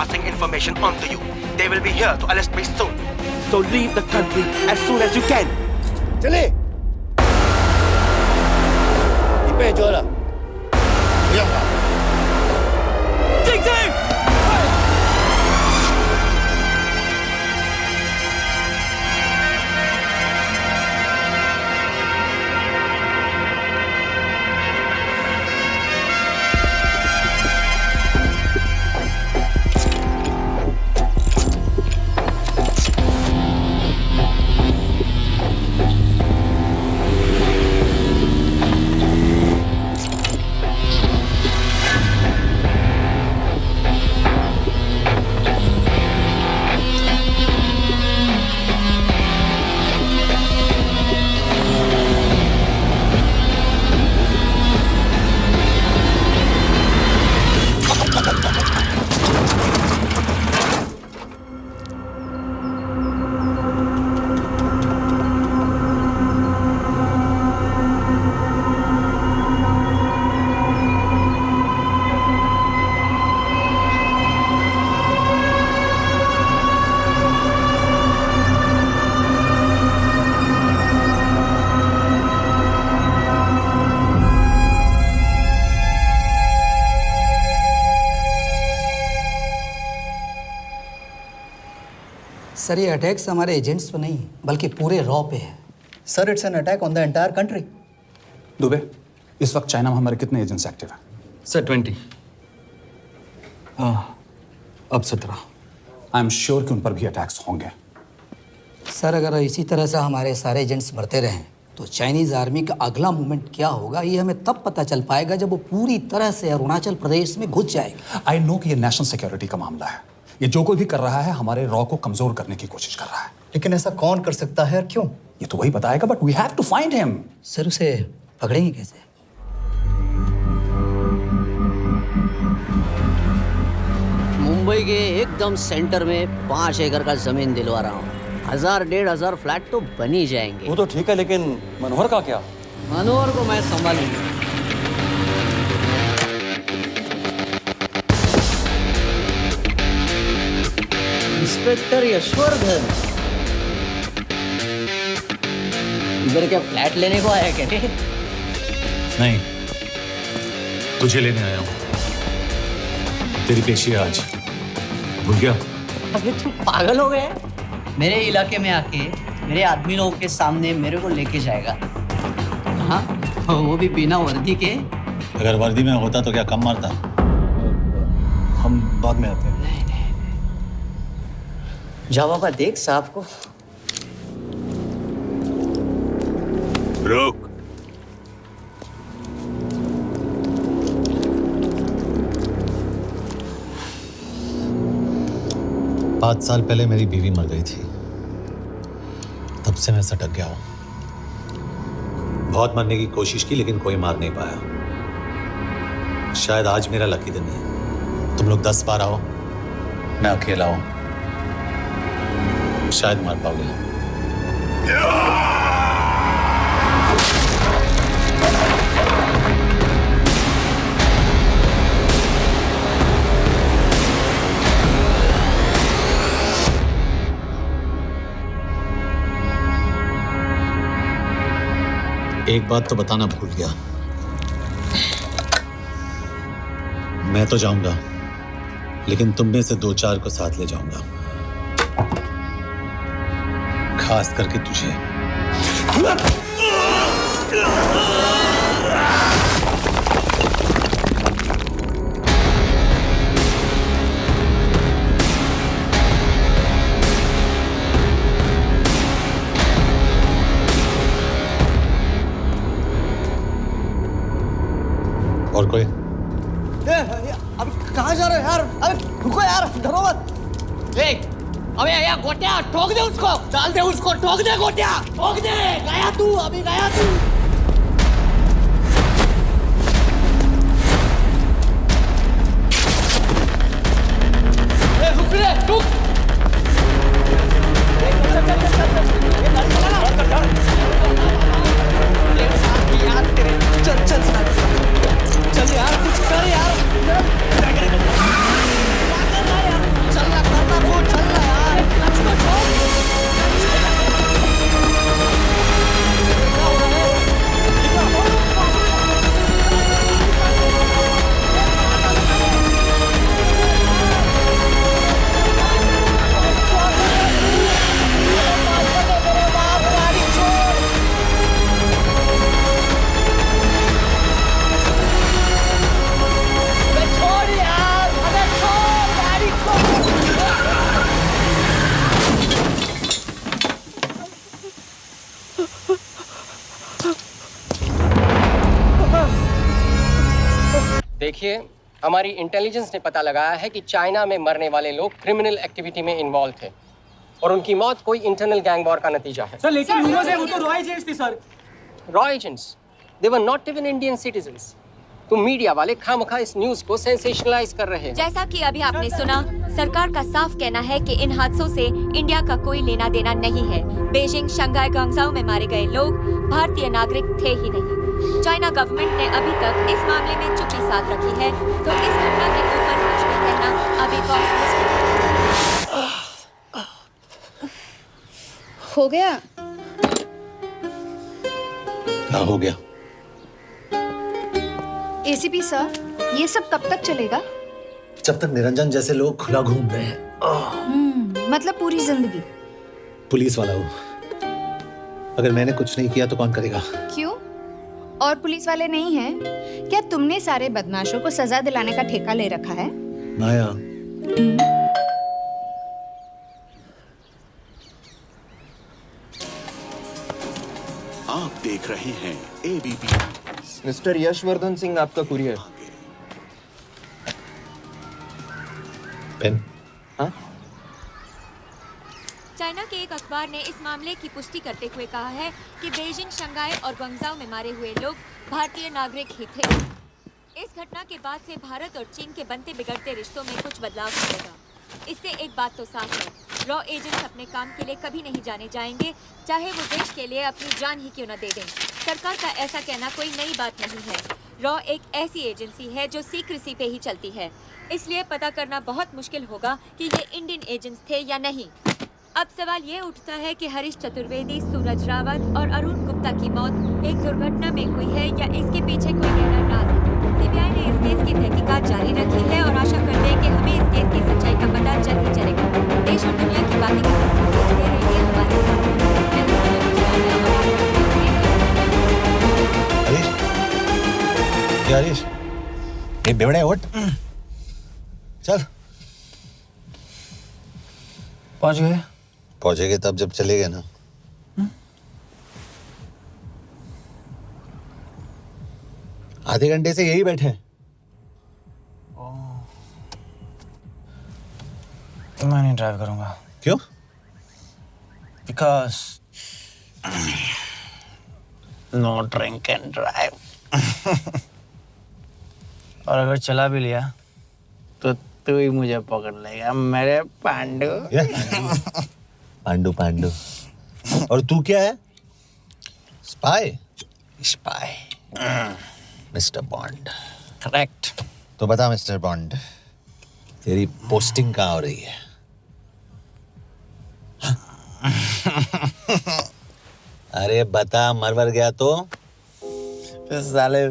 passing information on to you. They will be here to arrest me soon. So leave the country as soon as you can. चले।你被捉了，不要跑。静静。सर ये attacks हमारे agents पे नहीं बल्कि पूरे raw पे है। Sir it's an attack on the entire country. Dubey, इस वक्त चाइना में हमारे कितने एजेंट्स एक्टिव हैं? सर 20। अब 17। आई एम श्योर कि उन पर भी अटैक्स होंगे। सर अगर इसी तरह से हमारे सारे एजेंट्स बढ़ते रहें तो चाइनीज़ आर्मी का अगला मूवमेंट क्या होगा ये हमें तब पता चल पाएगा जब वो पूरी तरह से अरुणाचल प्रदेश में घुस जाएगा। आई नो कि ये नेशनल सिक्योरिटी का मामला है। ये जो कोई भी कर रहा है हमारे रॉ को कमजोर करने की कोशिश कर रहा है। लेकिन ऐसा कौन कर सकता है और क्यों? ये तो वही बताएगा, but we have to find him. Sir उसे पकड़ेंगे कैसे? मुंबई के एकदम सेंटर में 5 एकड़ का जमीन दिलवा रहा हूँ। 1000-1500 फ्लैट तो बन ही जाएंगे। वो तो ठीक है, लेकिन मनोहर का क्या? मनोहर को मैं संभालूंगा। इंस्पेक्टर यशवर्धन, इधर क्या फ्लैट लेने को आया क्या? नहीं, तुझे लेने आया हूँ। तेरी पेशी है आज, भूल गया? अबे तू पागल हो गया? मेरे इलाके में आके मेरे आदमी लोगों के सामने मेरे को लेके जाएगा? हाँ, वो भी बिना वर्दी के। अगर वर्दी में होता तो क्या कम मारता? हम बाद में आते हैं। जा बाबा, देख साहब को। रुक। पाँच साल पहले मेरी बीवी मर गई थी, तब से मैं सटक गया हूं। बहुत मरने की कोशिश की लेकिन कोई मार नहीं पाया। शायद आज मेरा लकी दिन है। तुम लोग 10 बार आओ, मैं अकेला हूं, शायद मार पाओगे। एक बात तो बताना भूल गया, मैं तो जाऊंगा लेकिन तुम में से 2-4 को साथ ले जाऊंगा, खास करके तुझे। और कोई? अभी कहाँ जा रहे हो यार? अरे रुको यार, डरो मत। देख, अबे या गोटिया, ठोक दे उसको, डाल दे उसको, ठोक दे गोटिया, ठोक दे। गया तू, अभी गया तू। रुक रे, रुक। चल यार, कुछ कर यार। देखिए, हमारी इंटेलिजेंस ने पता लगाया है कि चाइना में मरने वाले लोग क्रिमिनल एक्टिविटी में इन्वॉल्व थे और उनकी मौत कोई इंटरनल गैंग वॉर का नतीजा है। सर लेकिन rumors है वो तो रॉ एजेंट्स थे sir. Raw agents, they were not even Indian citizens. तो मीडिया वाले खामखा इस न्यूज को सेंसेशनलाइज कर रहे हैं। जैसा कि अभी आपने सुना, सरकार का साफ कहना है कि इन हादसों से इंडिया का कोई लेना देना नहीं है। बीजिंग, शंघाई, ग्वांगझाओ में मारे गए लोग भारतीय नागरिक थे ही नहीं। चाइना गवर्नमेंट ने अभी तक इस मामले में चुप्पी साध रखी है, तो इस घटना के ऊपर कुछ भी कहना अभी बहुत मुश्किल हो गया। हाँ, हो गया। एसीपी सर, ये सब कब तक चलेगा? जब तक निरंजन जैसे लोग खुला घूम रहे हैं। मतलब पूरी जिंदगी? पुलिस वाला हूँ, अगर मैंने कुछ नहीं किया तो कौन करेगा? क्यों? और पुलिस वाले नहीं हैं? क्या तुमने सारे बदमाशों को सजा दिलाने का ठेका ले रखा है? माया, आप देख रहे हैं ABP। मिस्टर यशवर्धन सिंह, आपका कुरियर। पेन। हाँ? चाइना के एक अखबार ने इस मामले की पुष्टि करते हुए कहा है कि बीजिंग, शंघाई और ग्वांगझाओ में मारे हुए लोग भारतीय नागरिक ही थे। इस घटना के बाद से भारत और चीन के बनते बिगड़ते रिश्तों में कुछ बदलाव आएगा। इससे एक बात तो साफ है, रॉ एजेंट्स अपने काम के लिए कभी नहीं जाने जाएंगे, चाहे वो देश के लिए अपनी जान ही क्यों न दे दें। सरकार का ऐसा कहना कोई नई बात नहीं है। रॉ एक ऐसी एजेंसी है जो सीक्रेसी पे ही चलती है, इसलिए पता करना बहुत मुश्किल होगा कि ये इंडियन एजेंट्स थे या नहीं। अब सवाल ये उठता है कि हरीश चतुर्वेदी, सूरज रावत और अरुण गुप्ता की मौत एक दुर्घटना में हुई है या इसके पीछे कोई गहरा राज है। सीबीआई ने इस केस की तहकीकात जारी रखी है और आशा करते हैं कि हमें इस केस की सच्चाई का पता जल्द ही चलेगा। देश और दुनिया की बातें करते रहिए हमारे साथ। हरीश, ये बेवड़े उठ, चल। पहुंचेंगे तब जब चलेगा ना। आधे घंटे से यही बैठे हैं। मैं नहीं ड्राइव करूंगा। क्यों? Because no drink and drive. और अगर चला भी लिया तो तू ही मुझे पकड़ लेगा, मेरे पांडु। पांडु पांडु। और तू क्या है? Spy? Spy. Mister bond. Correct. तो बता मिस्टर बॉन्ड, तेरी पोस्टिंग कहाँ हो रही है? अरे बता, मरवर गया तो? साले,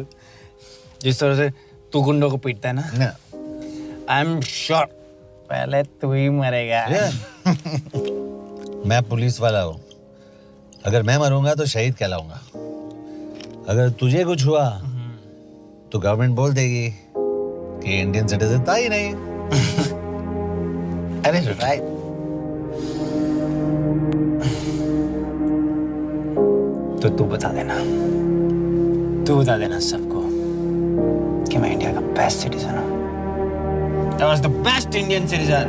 जिस तरह से तू गुंडों को पीटता है ना, आई एम श्योर पहले तू ही मरेगा। मैं पुलिस वाला हूँ, अगर मैं मरूंगा तो शहीद कहलाऊंगा। अगर तुझे कुछ हुआ तो गवर्नमेंट बोल देगी कि इंडियन सिटीजन था ही नहीं। अरे राइट। तो तू बता देना सबको कि मैं इंडिया का बेस्ट सिटीजन हूँ। I was the best Indian citizen.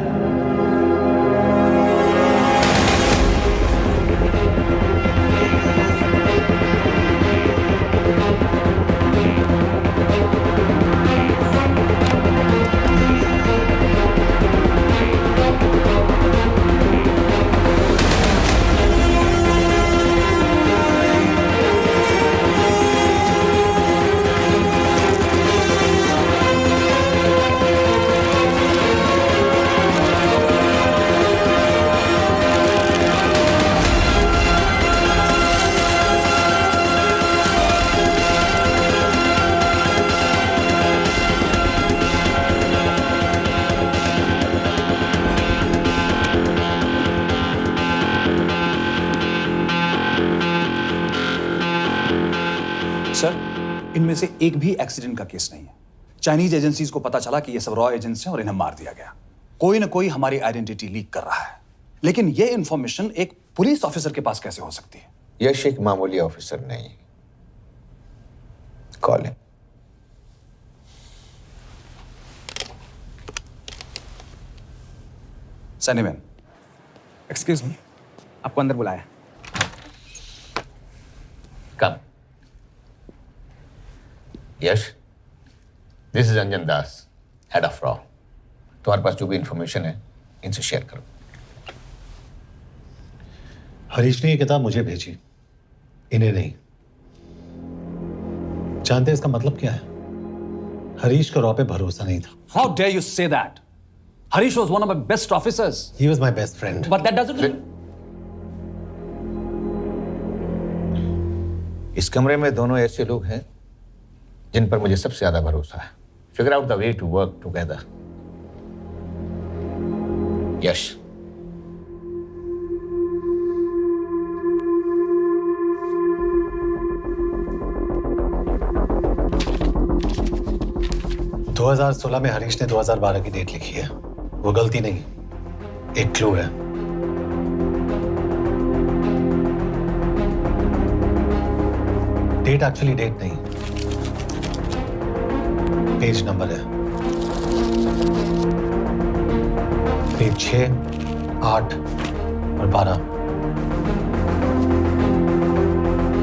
Sir, इनमें से एक भी एक्सीडेंट का केस नहीं है। चाइनीज एजेंसीज को पता चला कि ये सब रॉ एजेंट्स हैं और इन्हें मार दिया गया। कोई ना कोई हमारी आइडेंटिटी लीक कर रहा है, लेकिन ये इंफॉर्मेशन एक पुलिस ऑफिसर के पास कैसे हो सकती है? यश एक मामूली ऑफिसर नहीं। Call him. सनीमैन, एक्सक्यूज मी, आपको अंदर बुलाया। Come. Yash, this is Anjan Das, head of रॉ। तुम्हारे पास जो भी इंफॉर्मेशन है इनसे शेयर करो। हरीश ने ये किताब मुझे भेजी, इन्हें नहीं। जानते हैं इसका मतलब क्या है? हरीश को रॉ पे भरोसा नहीं था। how dare you say that? Harish was one of my best officers. He was my best friend. But that doesn't. इस कमरे में दोनों ऐसे लोग हैं जिन पर मुझे सबसे ज्यादा भरोसा है। Figure out the way to work together. Yash, दो 2016 में हरीश ने 2012 की डेट लिखी है। वो गलती नहीं, एक क्लू है। डेट एक्चुअली डेट नहीं, पेज नंबर है। पेज 6, 8 और 12।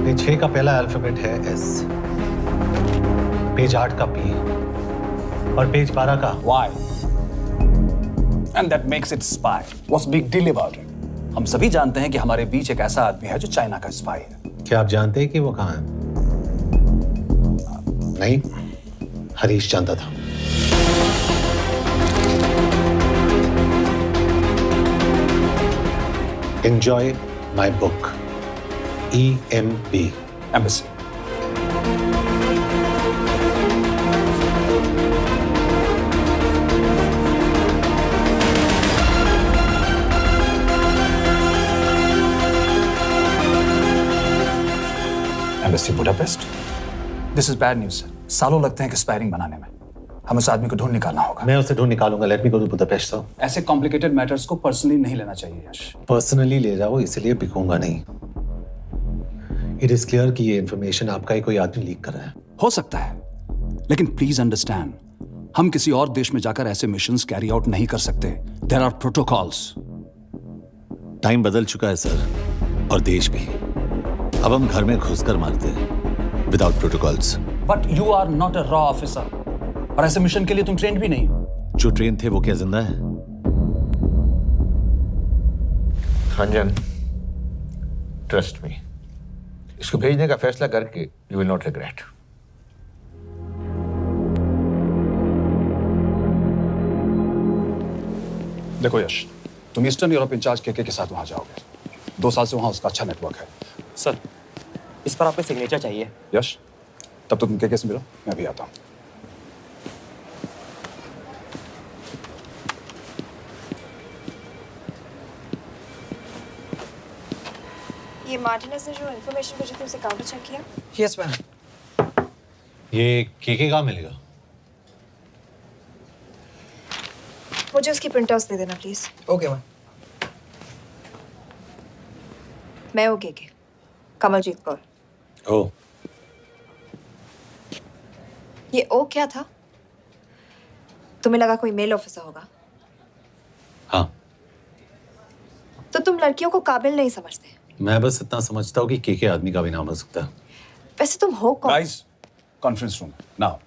पेज 6 का पहला अल्फाबेट है S, पेज 8 का P और पेज 12 का Why? And that makes it spy. What's big deal about it? हम सभी जानते हैं कि हमारे बीच एक ऐसा आदमी है जो चाइना का स्पाई है। क्या आप जानते हैं कि वो कहाँ है? नहीं, हरीश जानता था। Enjoy my book. EMB. Embassy. Embassy Budapest? This is bad news, sir. सालों लगते हैं एक्सपायरिंग बनाने में। हमें उस आदमी को ढूंढ निकालना होगा। मैं उसे ढूंढ निकालूंगा। Let me go to Budapest. ऐसे कॉम्प्लिकेटेड मैटर्स को पर्सनली नहीं लेना चाहिए यश। पर्सनली ले जाओ, इसलिए बिकूंगा नहीं। इट इज क्लियर कि ये इन्फॉर्मेशन आपका ही कोई आदमी लीक कर रहा है। हो सकता है, लेकिन प्लीज अंडरस्टैंड, हम किसी और देश में जाकर ऐसे मिशंस कैरी आउट नहीं कर सकते। There are protocols. टाइम बदल चुका है सर, और देश भी। अब हम घर में घुसकर मारते हैं without protocols. But you are not a रॉ ऑफिसर, और ऐसे मिशन के लिए तुम ट्रेंड भी नहीं हो। जो ट्रेन थे वो क्या जिंदा है? अंजन, ट्रस्ट मी, इसको भेजने का फैसला करके यू विल नॉट रिग्रेट। देखो यश, तुम ईस्टर्न यूरोप इंचार्ज के साथ वहां जाओगे। 2 साल से वहां उसका अच्छा नेटवर्क है। सर, इस पर आपको सिग्नेचर चाहिए। यश, तब तो तुम के से मिलो, मैं भी आता हूं। ये मार्टिनेस ने जो इन्फॉर्मेशन भेजी थी उसे काउंटर चेक किया? Yes ma'am. ये के कहाँ मिलेगा? मुझे उसकी प्रिंटआउट्स दे देना प्लीज। Okay ma'am. मैं हूँ के कमलजीत कौर। ओ, ये ओ क्या था? तुम्हें लगा कोई मेल ऑफिसर होगा? हाँ। तो तुम लड़कियों को काबिल नहीं समझते? मैं बस इतना समझता हूँ कि के आदमी का भी नाम हो सकता है। वैसे तुम हो कौन? Guys, conference room now.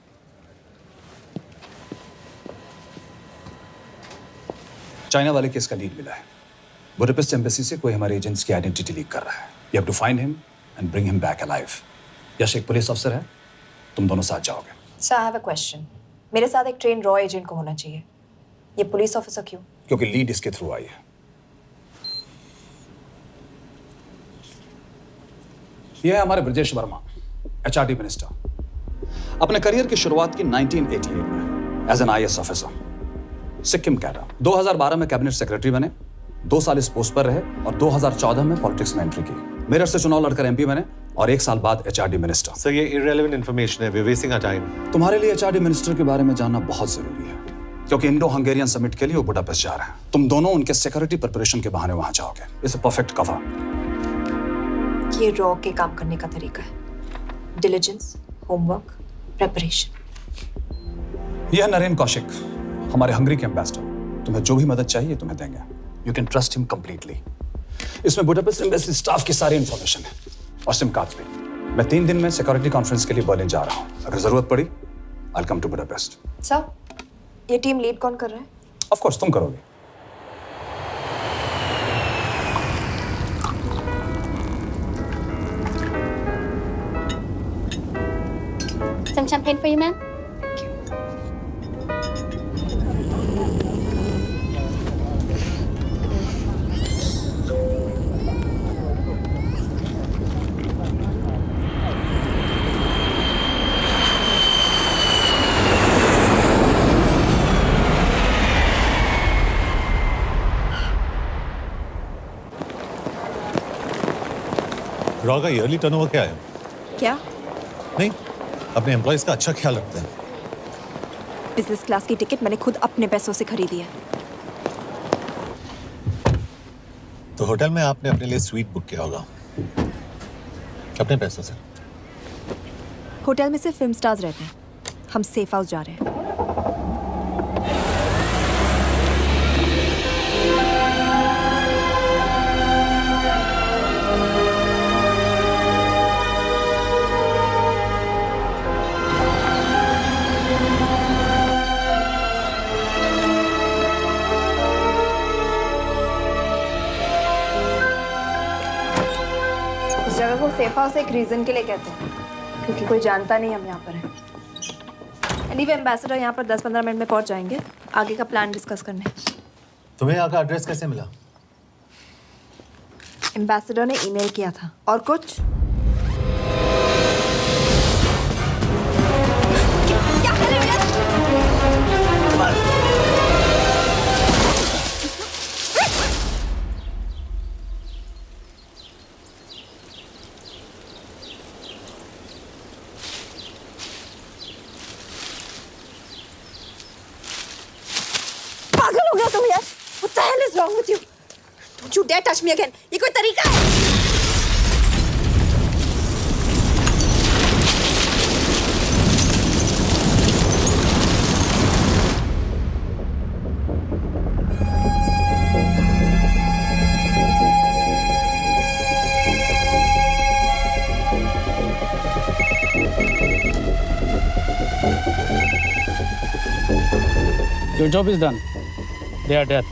China वाले केस का लीड मिला है। बुडापेस्ट एम्बेसी से कोई हमारे एजेंट्स की आइडेंटिटी लीक कर रहा है। You have to find him and bring him back alive. Yash एक पुलिस अफसर है, तुम दोनों साथ जाओगे। Sir, I have a question. मेरे साथ एक ट्रेन रॉ एजेंट को होना चाहिए। ये पुलिस ऑफिसर क्यों? क्योंकि लीड इसके थ्रू आई है। यह है हमारे ब्रजेश वर्मा, एचआरडी मिनिस्टर। अपने करियर की शुरुआत की 1988 में as an IAS officer, Sikkim cadre. 2012 में कैबिनेट सेक्रेटरी बने, 2 साल इस पोस्ट पर रहे और 2014 में पॉलिटिक्स में एंट्री की। मेरठ से चुनाव लड़कर एमपी बने और 1 साल बाद एचआरडी मिनिस्टर। सर, ये इररिलेवेंट इंफॉर्मेशन है। We wasting our time. तुम्हारे लिए एचआरडी मिनिस्टर के बारे में जानना बहुत जरूरी है, क्योंकि इंडो हंगेरियन समिट के लिए वो बुडापेस्ट जा रहे हैं। तुम दोनों उनके सिक्योरिटी प्रिपरेशन के बहाने वहां जाओगे। It's a perfect cover. ये रॉ के काम करने का तरीका है। Diligence, homework, preparation. यह नरेन कौशिक, हमारे हंगरी के एम्बेसडर। तुम्हें जो भी मदद चाहिए तुम्हें देंगे। You can trust him completely. इसमें बुडापेस्ट एम्बेसी स्टाफ की सारी इंफॉर्मेशन है और सिम कार्ड्स भी। मैं 3 दिन में सिक्योरिटी कॉन्फ्रेंस के लिए बर्लिन जा रहा हूँ। अगर जरूरत पड़ी I'll come to Budapest. Sir, ये टीम लीड कौन कर रहा है? Of course, तुम करोगे। Some champagne for you, ma'am. Raw का ईयरली टर्नओवर क्या है? क्या? नहीं, अपने एम्प्लॉइज का अच्छा ख्याल रखते हैं। बिजनेस क्लास की टिकट मैंने खुद अपने पैसों से खरीदी है। तो होटल में आपने अपने लिए स्वीट बुक किया होगा अपने पैसों से। होटल में सिर्फ फिल्म स्टार्स रहते हैं, हम सेफ हाउस जा रहे हैं। जगह को सेफ हाउस एक रीजन के लिए कहते हैं, क्योंकि कोई जानता नहीं हम यहाँ पर हैं। एनीवे एम्बेसडर यहाँ पर 10-15 मिनट में पहुँच जाएंगे आगे का प्लान डिस्कस करने। तुम्हें यहाँ का एड्रेस कैसे मिला? एम्बेसडर ने ईमेल किया था। और कुछ? क्या कर रहे हो? पागल हो गया तुम यार? What the hell is wrong with you? Don't you dare touch me again. ये कोई तरीका है? Your job is done. They are dead.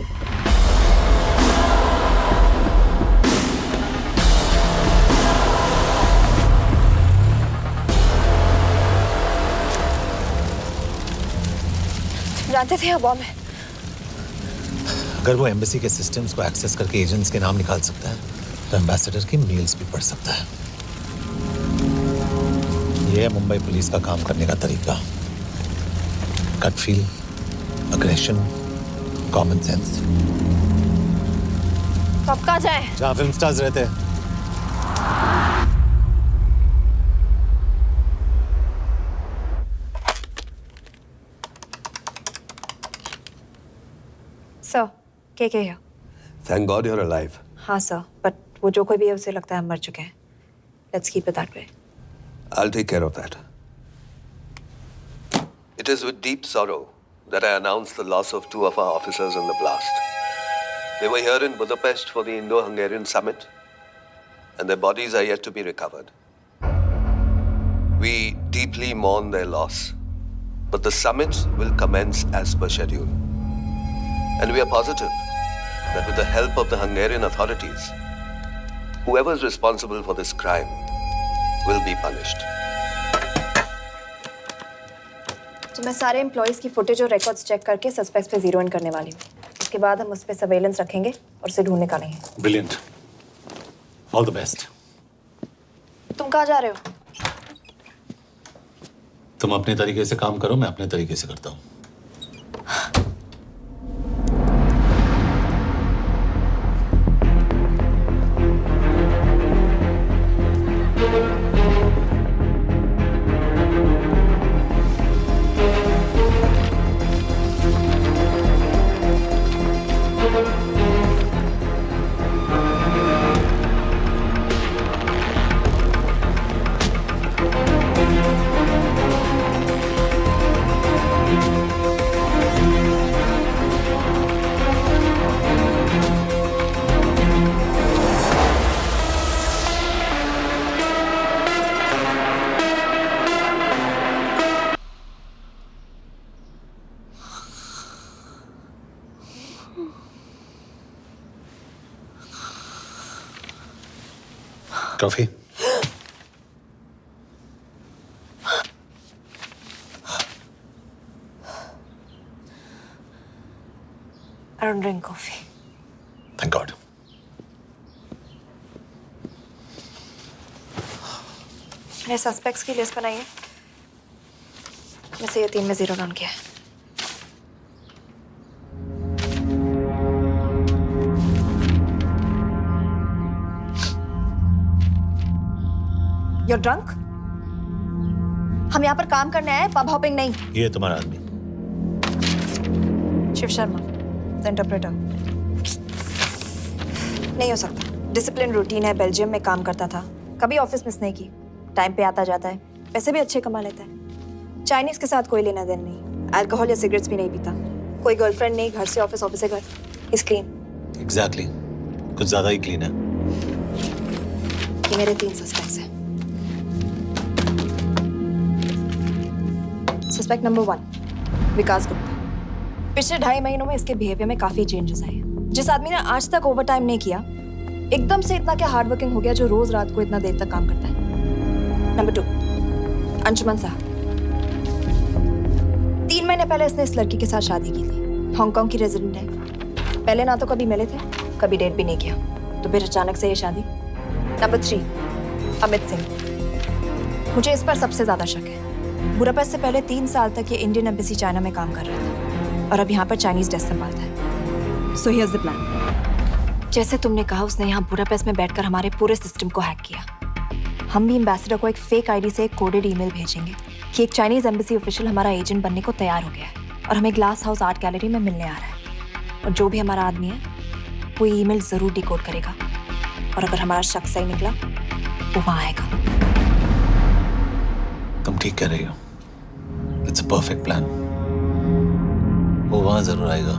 जानते थे यहाँ बॉम्ब है। अगर वो एम्बेसी के सिस्टम्स को एक्सेस करके एजेंट्स के नाम निकाल सकता है तो एम्बेसडर की मेल्स भी पढ़ सकता है। ये है मुंबई पुलिस का काम करने का तरीका। Gut feel, aggression, common sense. कब कहाँ जाए? जहाँ फिल्म स्टार्स रहते हैं। सर, के here? Thank God you're alive. हाँ सर, बट वो जो कोई भी है उसे लगता है हम मर चुके हैं। Let's keep it that way. I'll take care of that. It is with deep sorrow that I announce the loss of 2 of our officers in the blast. They were here in Budapest for the Indo-Hungarian summit, and their bodies are yet to be recovered. We deeply mourn their loss, but the summit will commence as per schedule. And we are positive that with the help of the Hungarian authorities, whoever is responsible for this crime will be punished. तो मैं सारे employees की footage और records check करके suspects पे zero in करने वाली हूँ। उसके बाद हम उस पे सर्वेलेंस रखेंगे और उसे ढूंढ निकालेंगे। ब्रिलियंट। All the best. तुम कहाँ जा रहे हो? तुम अपने तरीके से काम करो, मैं अपने तरीके से करता हूँ। Coffee? I don't drink coffee. Thank God. मैंने सस्पेक्ट्स की लिस्ट बनाई है, में से ये 3 में 0 डाउन किया है। You're drunk? हम यहाँ पर काम करने आए, पब हॉपिंग नहीं। ये तुम्हारा आदमी? Shiv Sharma, the interpreter. नहीं हो सकता। डिसिप्लिन रूटीन है, बेल्जियम में काम करता था, कभी ऑफिस मिस नहीं की, टाइम पे आता जाता है, पैसे भी अच्छे कमा लेता है। चाइनीज के साथ कोई लेना देना नहीं, अल्कोहल या सिगरेट्स भी नहीं पीता, कोई गर्लफ्रेंड नहीं, घर से ऑफिस, ऑफिस से घर। Is clean. एग्जैक्टली, कुछ ज्यादा ही क्लीन है। ये मेरे 3 सस्पेक्ट्स हैं। सस्पेक्ट नंबर 1, विकास गुप्ता। पिछले 2.5 महीनों में इसके बिहेवियर में काफी चेंजेस आए हैं। जिस आदमी ने आज तक ओवरटाइम नहीं किया, एकदम से इतना क्या हार्ड वर्किंग हो गया जो रोज रात को इतना देर तक काम करता है। नंबर 2, अंशुमन साहब। 3 महीने पहले इसने इस लड़की के साथ शादी की थी, हांगकांग की रेजिडेंट है। पहले ना तो कभी मिले थे, कभी डेट भी नहीं किया, तो फिर अचानक से ये शादी। नंबर 3, अमित सिंह। मुझे इस पर सबसे ज्यादा शक है। बुडापेस्ट से पहले 3 साल तक ये इंडियन एम्बेसी चाइना में काम कर रहा था और अब यहाँ पर चाइनीज डेस्क संभालता है। So here's the plan. जैसे तुमने कहा, उसने यहाँ बुडापेस्ट में बैठकर हमारे पूरे सिस्टम को हैक किया। हम भी एम्बेसडर को एक फेक आईडी से एक कोडेड ईमेल भेजेंगे कि एक चाइनीज एम्बेसी ऑफिशियल हमारा एजेंट बनने को तैयार हो गया है और हमें ग्लास हाउस आर्ट गैलरी में मिलने आ रहा है। और जो भी हमारा आदमी है वो ईमेल जरूर डिकोड करेगा और अगर हमारा शक सही निकला वो वहां आएगा। तुम ठीक कह रही हो। It's a perfect plan. वो वहां जरूर आएगा।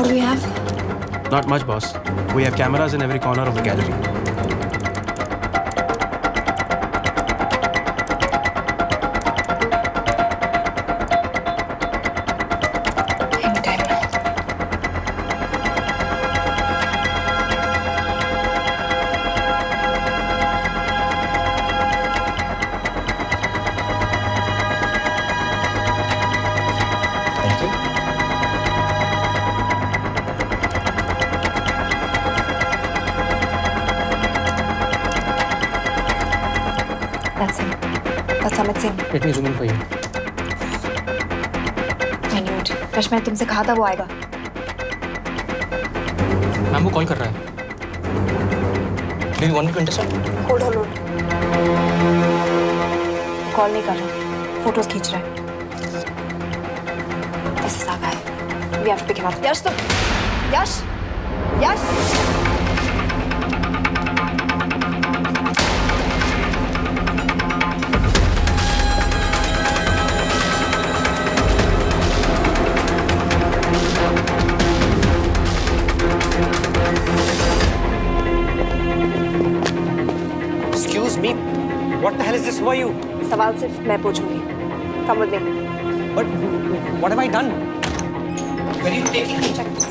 What do we have? Not much, boss. We have cameras in every corner of the gallery. That's him. That's Amit Singh. Let me zoom in for you. I knew it. Rush, मैंने तुमसे कहा था वो आएगा। Ma'am वो call कर रहा है। Do you want me to intercept? Hold. Call नहीं कर रहा, फोटोज खींच रहा है। This is our guy. We have to pick him up. यश तुम, यश। Excuse me. What the hell is this? Who are you? सवाल सिर्फ मैं पूछूंगी। Come with me. But what have I done? Where are you taking me? Check this.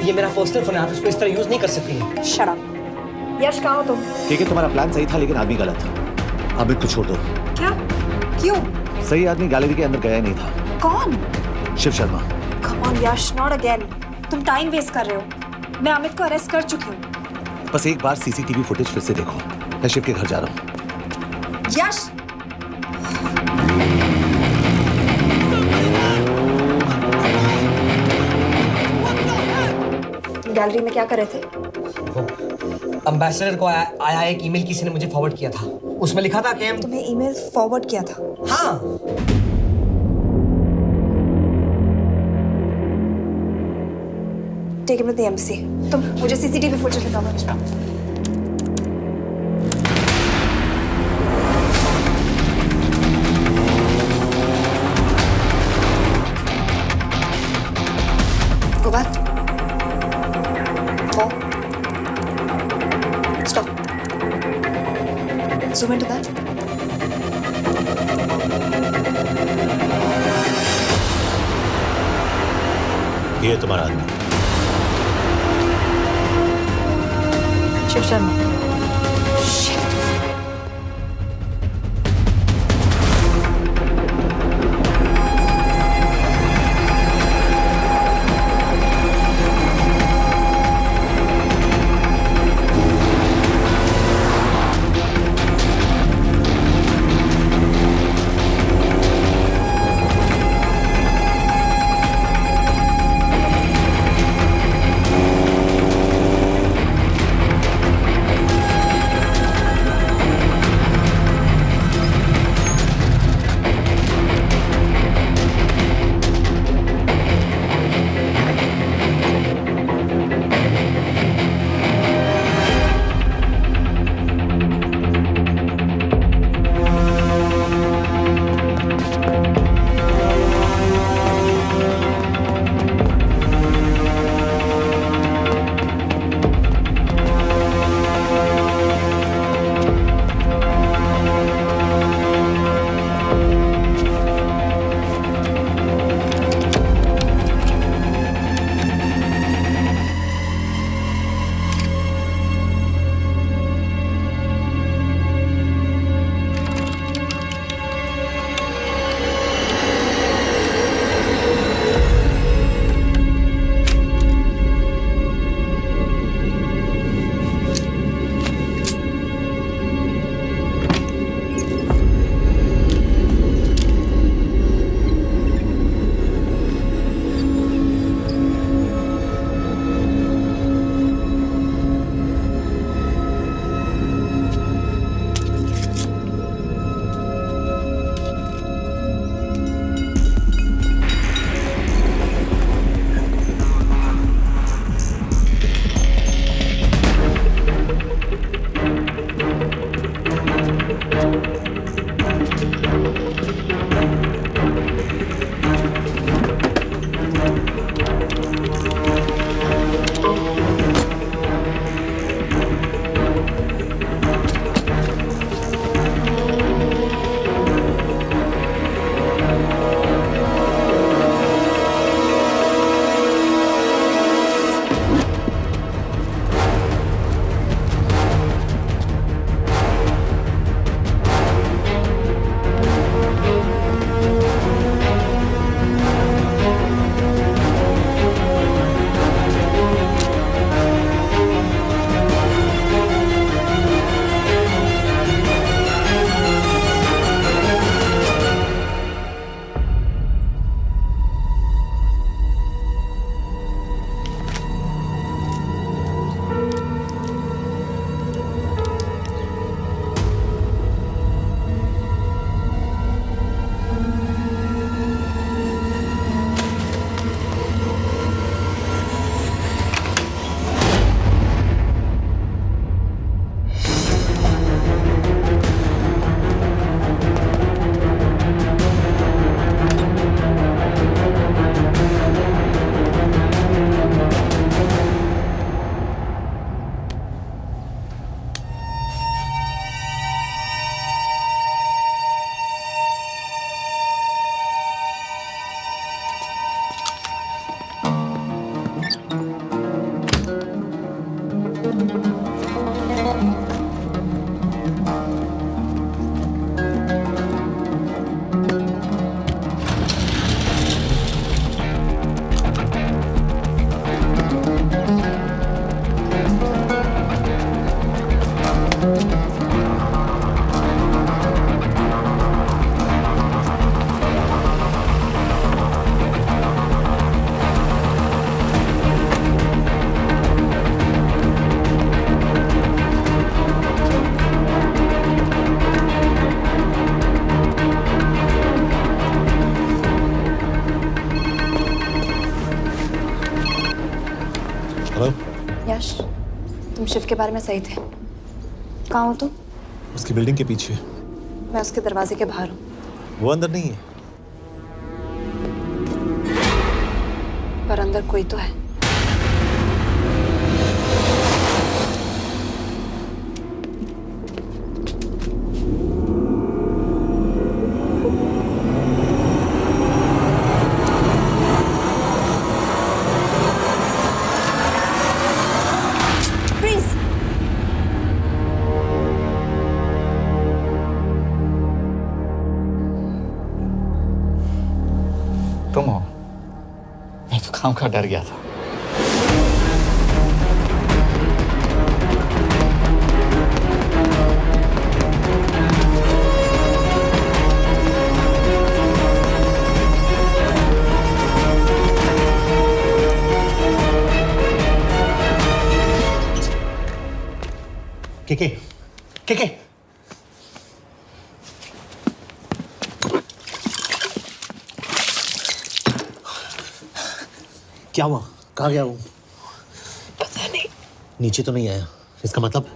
ये मेरा personal phone है, आप इसको इस तरह यूज नहीं कर सकती। Shut up. यश कहाँ हो तुम? ठीक है, तुम्हारा प्लान सही था लेकिन आदमी गलत था। अमित को छोड़ दो। क्या? क्यों? सही आदमी गैलरी के अंदर गया नहीं था। कौन? Shiv Sharma. Come on Yash, not again. तुम टाइम वेस्ट कर रहे हो। मैं अमित को अरेस्ट कर चुकी हूँ। बस एक बार सीसीटीवी फुटेज फिर से देखो। मैं शिव के घर जा रहा हूँ। यश! गैलरी में क्या कर रहे थे? एम्बेसडर को आया एक ईमेल किसी ने मुझे फॉरवर्ड किया था, उसमें लिखा था कि तुम्हें ईमेल फॉरवर्ड किया था? हाँ। Take him to the embassy. तुम मुझे सीसीटीवी फुटेज दिखाओ। Go back. More. Stop. Zoom into that. ये तुम्हारा आदमी। शिव शर्मा। कैश, तुम शिव के बारे में सही थे। कहाँ हो तुम? उसकी बिल्डिंग के पीछे। मैं उसके दरवाजे के बाहर हूँ। वो अंदर नहीं है। पर अंदर कोई तो है। तुम हो? मैं तो काम का डर गया था। के क्या हुआ? कहाँ गया वो? पता नहीं। नीचे तो नहीं आया, इसका मतलब?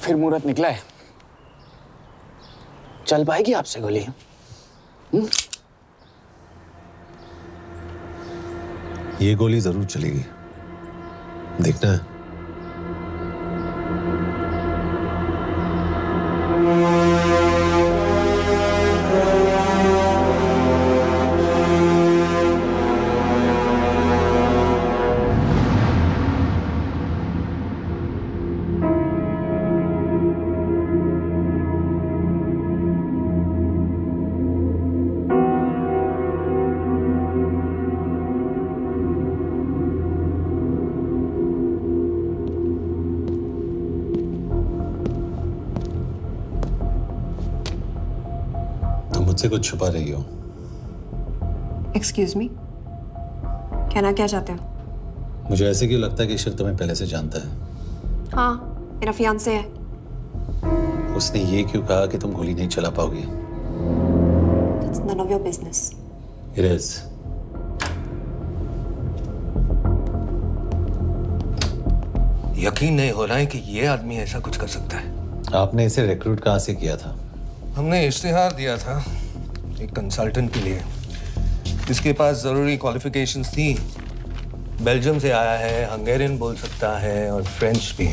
फिर मुहूर्त निकला है। चल पाएगी आपसे गोली? ये गोली जरूर चलेगी, देखना है। मुझसे कुछ छुपा रही हो। एक्सक्यूज मी, कहना क्या चाहते हो? मुझे ऐसे क्यों लगता है कि ईश्वर तुम्हें पहले से जानता है? हाँ, मेरा फियांसे है। उसने ये क्यों कहा कि तुम गोली नहीं चला पाओगी? It's none of your business. It is. यकीन नहीं हो रहा है कि ये आदमी ऐसा कुछ कर सकता है। आपने इसे रिक्रूट कहाँ से किया था? हमने इश्तिहार दिया था एक कंसल्टेंट के लिए, जिसके पास जरूरी क्वालिफिकेशंस थी। बेल्जियम से आया है, हंगेरियन बोल सकता है और फ्रेंच भी।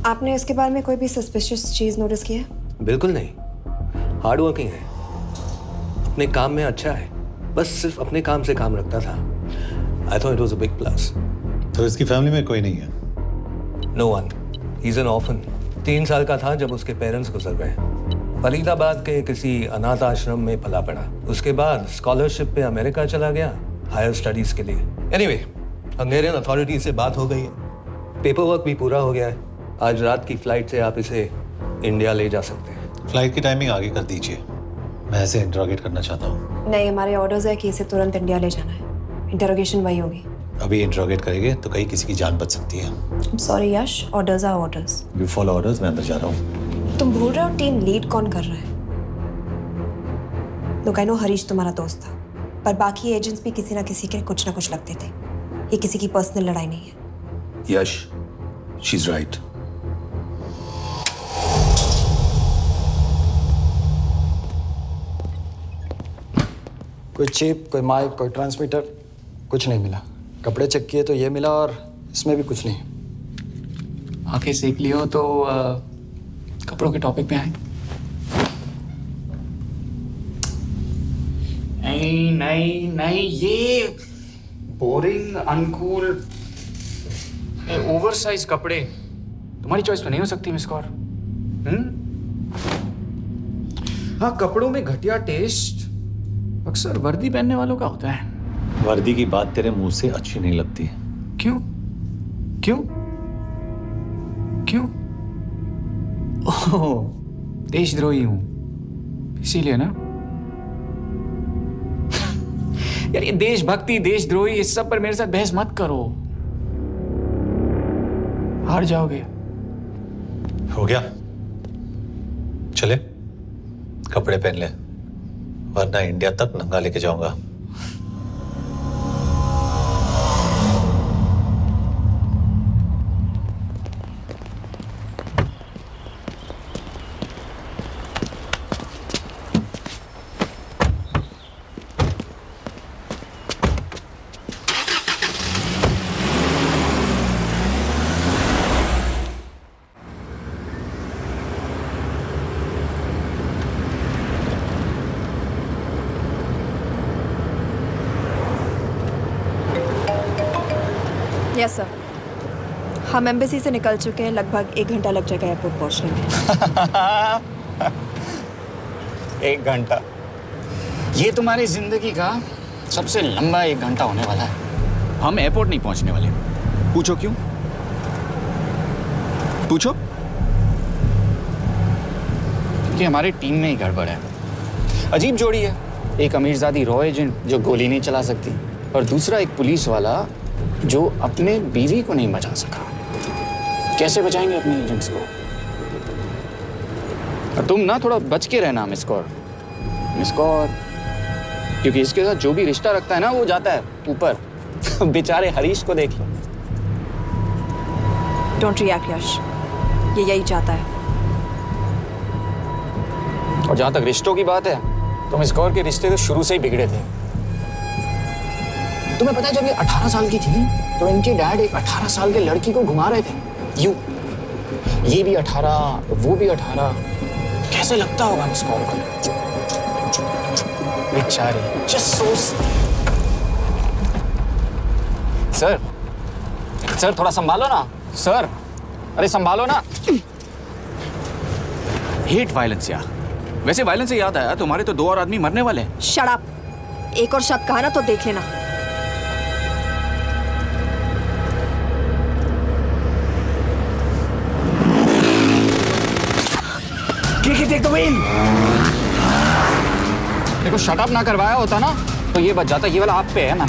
आपने इसके बारे में कोई भी सस्पिशियस चीज नोटिस की है? बिल्कुल नहीं, हार्ड वर्किंग है, अपने काम में अच्छा है, बस सिर्फ अपने काम से काम रखता था। I thought it was a big plus. तो इसकी फैमिली में कोई नहीं है? No one, he is an orphan. 3 साल का था जब उसके पेरेंट्स गुजर गए। फरीदाबाद के किसी अनाथ आश्रम में पला पड़ा। उसके बाद स्कॉलरशिप पे अमेरिका चला गया हायर स्टडीज के लिए। एनीवे, हंगेरियन अथॉरिटी से बात हो गई है, पेपर वर्क भी पूरा हो गया है। आज रात की फ्लाइट से आप इसे इंडिया ले जा सकते हैं। फ्लाइट की टाइमिंग आगे कर दीजिए, मैं इसे इंटरोगेट करना चाहता हूँ। नहीं, हमारे ऑर्डर्स है कि इसे तुरंत इंडिया ले जाना है। इंटरोगेशन वही होगी। अभी इंटरोगेट करेंगे तो कहीं किसी की जान बच सकती है। Sorry Yash, orders are orders. You follow orders, मैं अंदर जा रहा हूँ। तुम भूल रहे हो टीम लीड कौन कर रहा है? लोग आई नो हरीश तुम्हारा दोस्त था, पर बाकी एजेंट्स भी किसी ना किसी के कुछ ना कुछ लगते थे। ये किसी की पर्सनल लड़ाई नहीं है। यश, शी इज राइट। कोई चिप, कोई माइक, कोई ट्रांसमीटर, कुछ नहीं मिला। कपड़े चेक किए तो ये मिला और इसमें भी कुछ नहीं। आंखें सेक लियो तो कपड़ों के टॉपिक पे आए। नहीं नहीं नहीं, ये बोरिंग, अनकूल, ओवरसाइज कपड़े तुम्हारी चॉइस तो नहीं हो सकती मिस कौर। हाँ, कपड़ों में घटिया टेस्ट अक्सर वर्दी पहनने वालों का होता है। वर्दी की बात तेरे मुंह से अच्छी नहीं लगती। क्यों क्यों क्यों? ओह, देशद्रोही हूं इसीलिए ना। यार ये देशभक्ति, देशद्रोही, इस सब पर मेरे साथ बहस मत करो, हार जाओगे। हो गया, चले कपड़े पहन ले, वरना इंडिया तक नंगा लेके जाऊंगा। यस सर, हम एम्बेसी से निकल चुके हैं। लगभग 1 घंटा लग जाएगा एयरपोर्ट पहुंचने में। 1 घंटा? ये तुम्हारी जिंदगी का सबसे लंबा 1 घंटा होने वाला है। हम एयरपोर्ट नहीं पहुंचने वाले। पूछो क्यों? पूछो। क्योंकि हमारी टीम में ही गड़बड़ है। अजीब जोड़ी है, एक अमीरजादी रॉ एजेंट जो गोली नहीं चला सकती, और दूसरा एक पुलिस वाला जो अपने बीवी को नहीं बचा सका। कैसे बचाएंगे अपने एजेंट्स को? और तुम ना थोड़ा बच के रहना मिस कौर, क्योंकि इसके साथ जो भी रिश्ता रखता है ना वो जाता है ऊपर। बेचारे हरीश को देख लो। डोंट रिएक्ट यश, ये यही चाहता है। और जहां तक रिश्तों की बात है तो मिस कौर के रिश्ते तो शुरू से ही बिगड़े थे। तुम्हें पता है जब ये 18 साल की थी तो इनके डैड एक 18 साल के लड़की को घुमा रहे थे यूं। ये भी 18, वो भी 18। कैसे लगता होगा मिस कॉल को? बेचारे, जस्ट सो। सर थोड़ा संभालो ना सर। अरे संभालो ना। हेट वायलेंस यार। वैसे वायलेंस से याद आया, तुम्हारे तो 2 और आदमी मरने वाले हैं। Shut up. एक और शब्द कहा ना तो देख लेना। Take the wheel. देखो शट अप ना करवाया होता ना तो ये बच जाता। ये वाला आप पे है मैम।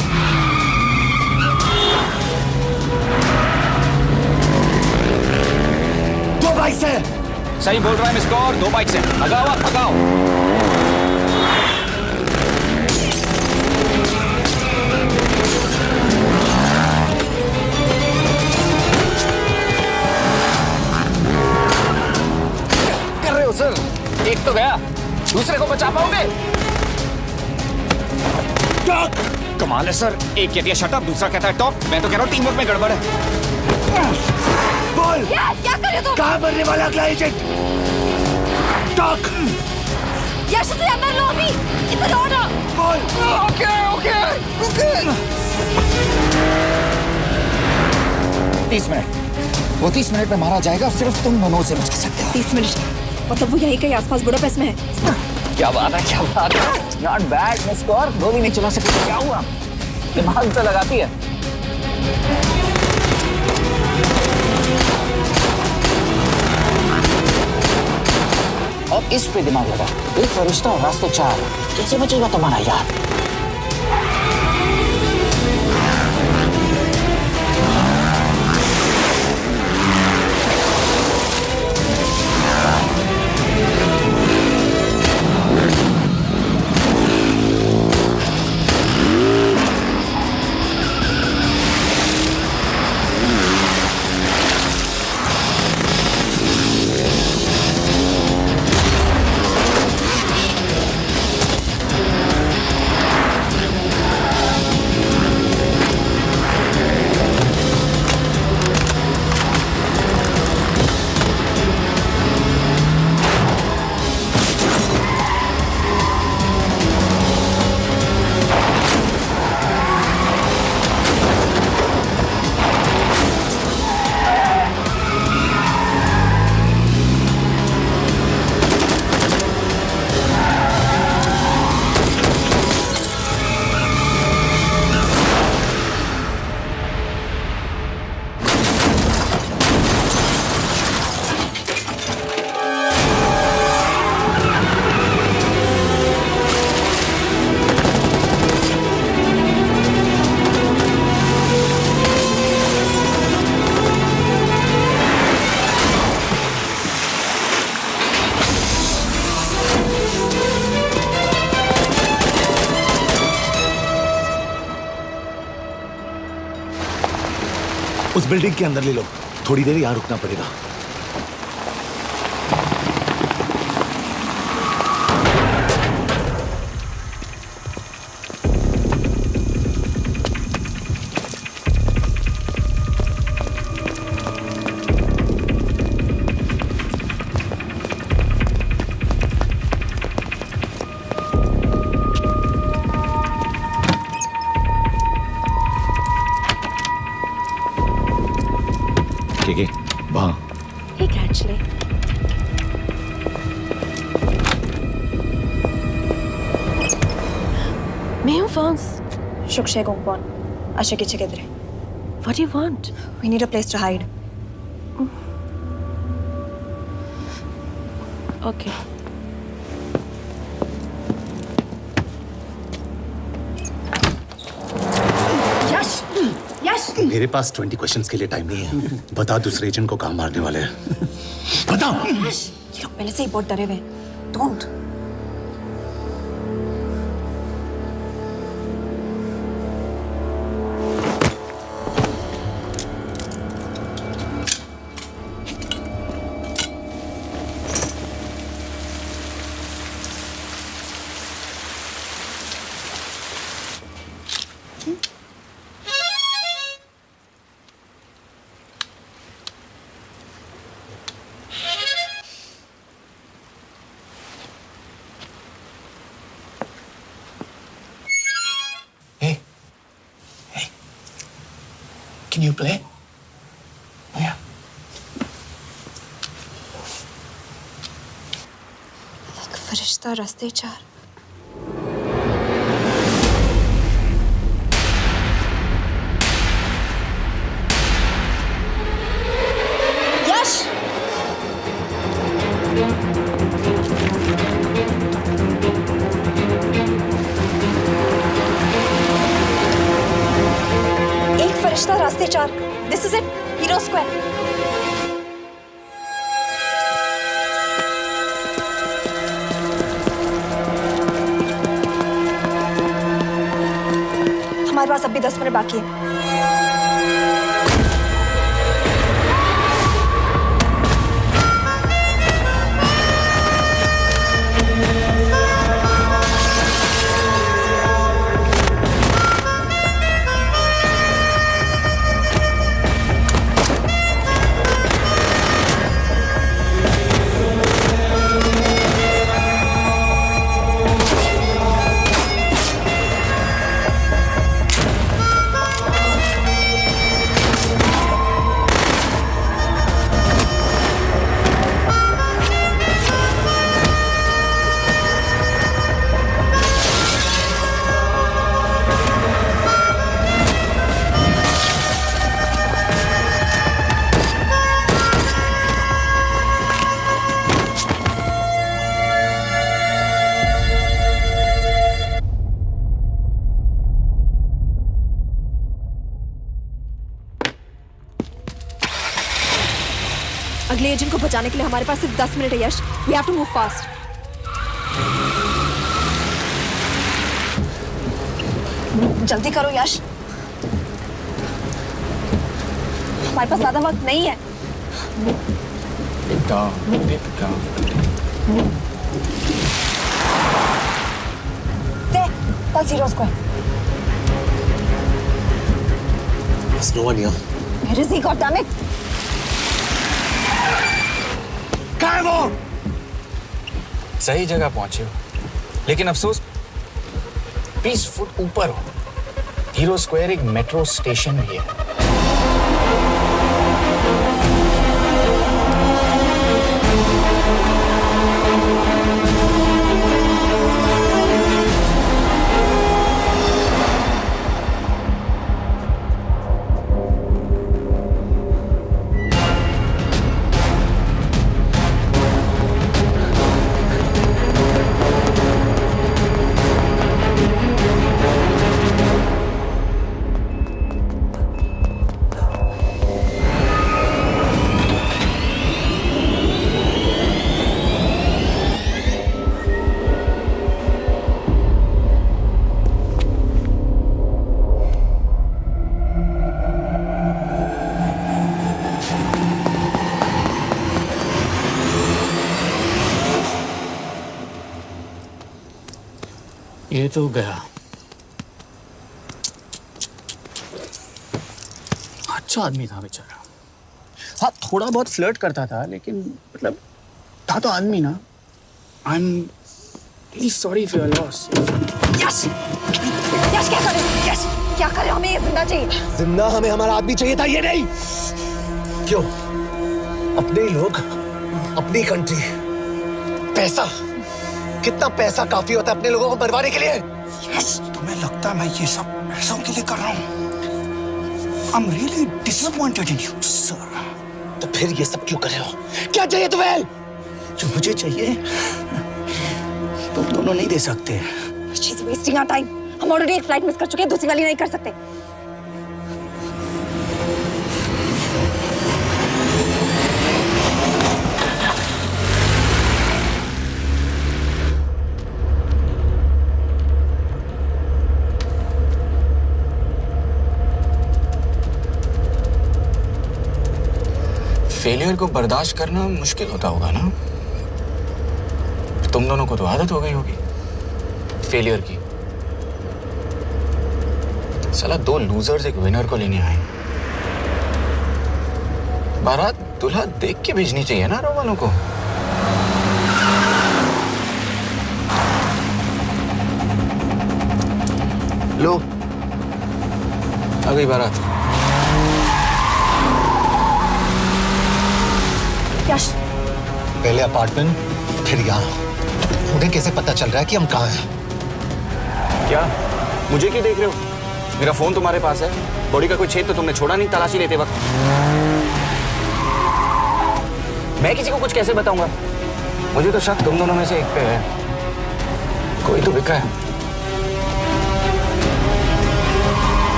दो बाइक से। सही बोल रहा है मिस कौर, 2 बाइक से। भगाओ आप, भगाओ। कर रहे हो सर? एक तो गया, दूसरे को बचा पाओगे? कमाल है सर। एक कहती है शट अप, दूसरा कहता है टॉप। मैं तो कह रहा हूँ टीम वर्क में गड़बड़ है। बोल क्या कर रहे हो तुम? कहाँ मरने वाला अगला एजेंट? टॉक। यश से अंदर लो अभी। It's an order. बोल। ओके। 30 मिनट। वो 30 मिनट में मारा जाएगा, सिर्फ तुम दोनों से बचा सकते हो। 30 मिनट मतलब वो यहीं कहीं आसपास बुडापेस्ट में है। क्या बात है। Not bad miss Kaur. गोली नहीं चला सकती। क्या हुआ? दिमाग तो लगाती है। और इस पे दिमाग लगा। एक फरिश्ता और रास्ते 4। कैसे बचेगा तुम्हारा यार? उस बिल्डिंग के अंदर ले लो। थोड़ी देर यहाँ रुकना पड़ेगा। वहाँ Hey, actually. मैं हूँ France. Shukshay Gongpon. Asha kiche kedre. What do you want? We need a place to hide. Okay. यश मेरे पास 20 क्वेश्चंस के लिए टाइम नहीं है। बता दूसरे एजेंट को कहाँ मारने वाले हैं। बता। यश ये लोग पहले से ही बहुत डरे हुए हैं। Don't. Can you play? Yeah. एक फरिश्ता रास्ते चार। यश! एक फरिश्ता रास्ते चार। This is it. Hero Square. हमारे पास अभी 10 मिनट बाकी है। अगले एजेंट को बचाने के लिए हमारे पास सिर्फ 10 मिनट है यश। We have to move fast. जल्दी करो यश। हमारे पास ज्यादा वक्त नहीं है। बेटा। That's Hero Square. There's no one here. Where is he? God damn it! कहाँ है वो? सही जगह पहुंचे हो, लेकिन अफसोस 20 फुट ऊपर हो। हीरो स्क्वायर एक मेट्रो स्टेशन भी है। ये तो गया। अच्छा आदमी था बेचारा। हाँ, थोड़ा बहुत फ्लर्ट करता था, लेकिन मतलब था तो आदमी ना। I am really sorry for your loss. Yash! Yash क्या करे? यश क्या करे? हमें ये जिंदा चाहिए। जिंदा हमें हमारा आदमी चाहिए था, ये नहीं। क्यों? अपने ही लोग, अपनी कंट्री, पैसा। कितना पैसा काफी होता है अपने लोगों को मरवाने के लिए? यस, तुम्हें लगता है मैं ये सब पैसों के लिए कर रहा हूँ? I'm really disappointed in you, sir. तो फिर ये सब क्यों कर रहे हो? क्या चाहिए तुम्हें? जो मुझे चाहिए तुम दोनों नहीं दे सकते। She's wasting our time. हम ऑलरेडी एक फ्लाइट मिस कर चुके हैं, दूसरी वाली नहीं कर सकते। फेलियर को बर्दाश्त करना मुश्किल होता होगा ना? तुम दोनों को तो आदत हो गई होगी फेलियर की। साला 2 लूजर्स एक विनर को लेने आए। बारात दूल्हा देख के भेजनी चाहिए ना रो वालों को। लो, आ गई बारात। यश, पहले अपार्टमेंट, फिर यहाँ। उन्हें कैसे पता चल रहा है कि हम कहाँ हैं? क्या मुझे क्यों देख रहे हो? मेरा फोन तुम्हारे पास है। बॉडी का कोई छेद तो तुमने छोड़ा नहीं तलाशी लेते वक्त। मैं किसी को कुछ कैसे बताऊंगा? मुझे तो शक तुम दोनों में से एक पे है। कोई तो बिका है।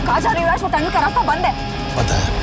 कहाँ जा रही हो यश? वो टनल का रास्ता बंद है। पता है।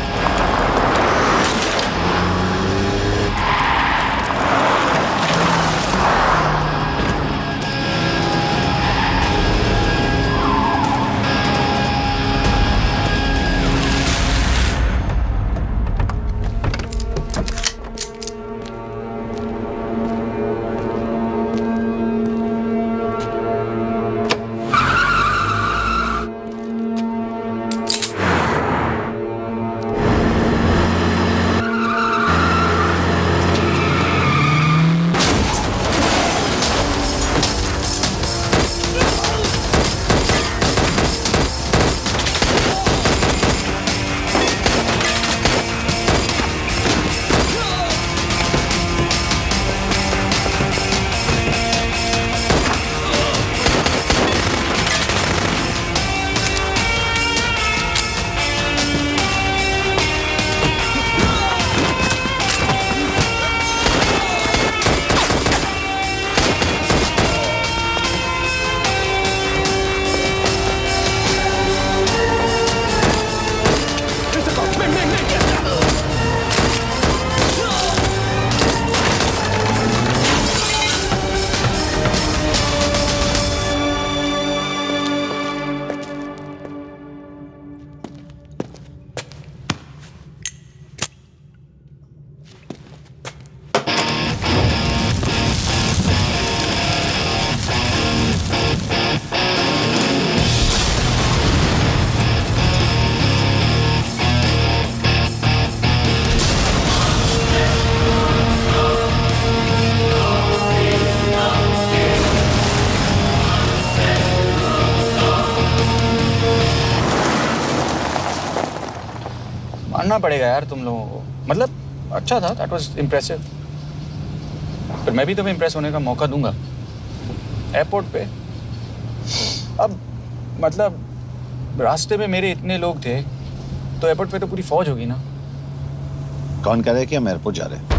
मानना पड़ेगा यार तुम लोगों को। मतलब अच्छा था, दैट वाज इम्प्रेसिव। पर मैं भी तुम्हें इम्प्रेस होने का मौका दूंगा एयरपोर्ट पे। अब मतलब रास्ते में मेरे इतने लोग थे तो एयरपोर्ट पे तो पूरी फौज होगी ना। कौन कह रहा है कि हम एयरपोर्ट जा रहे हैं?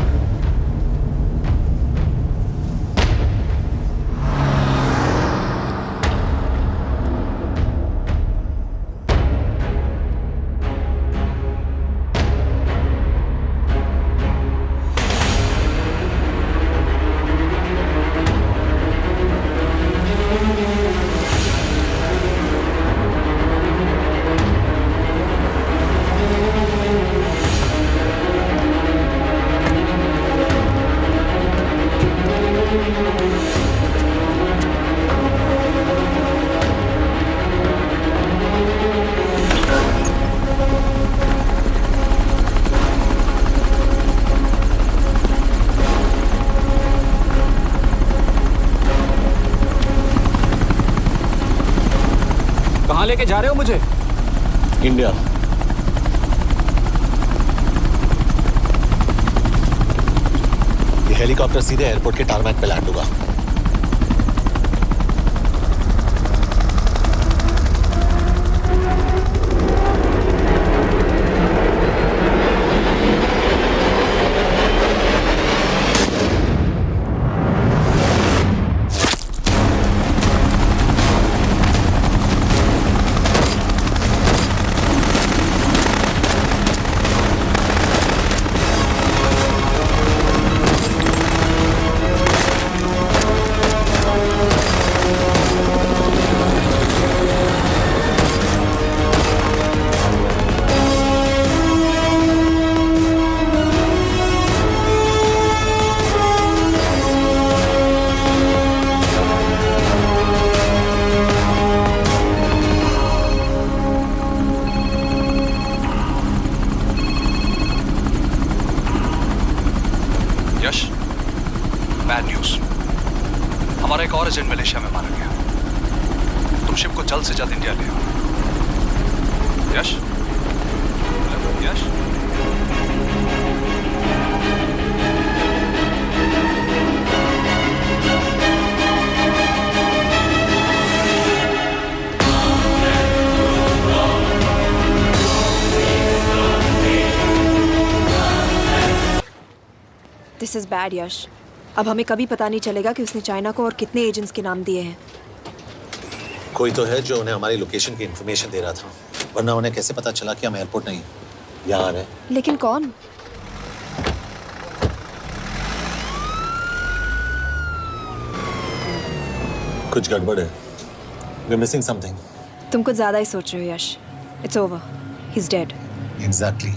कहाँ लेके जा रहे हो मुझे? इंडिया। ये हेलीकॉप्टर सीधे एयरपोर्ट के टारमैक पे लैंड होगा। हमारा एक और एजेंट मलेशिया में मारा गया। तुम शिप को जल्द से जल्द इंडिया ले आओ। यश, यश, दिस इज बैड यश। अब हमें कभी पता नहीं चलेगा कि उसने चाइना को और कितने एजेंट्स के नाम दिए हैं। कोई तो है जो उन्हें हमारी लोकेशन की इंफॉर्मेशन दे रहा था, वरना उन्हें कैसे पता चला कि हम एयरपोर्ट नहीं यहाँ आ रहे हैं? लेकिन कौन? कुछ गड़बड़ है। We're missing something. तुम कुछ ज्यादा ही सोच रहे हो Yash. It's over, he is dead. Exactly.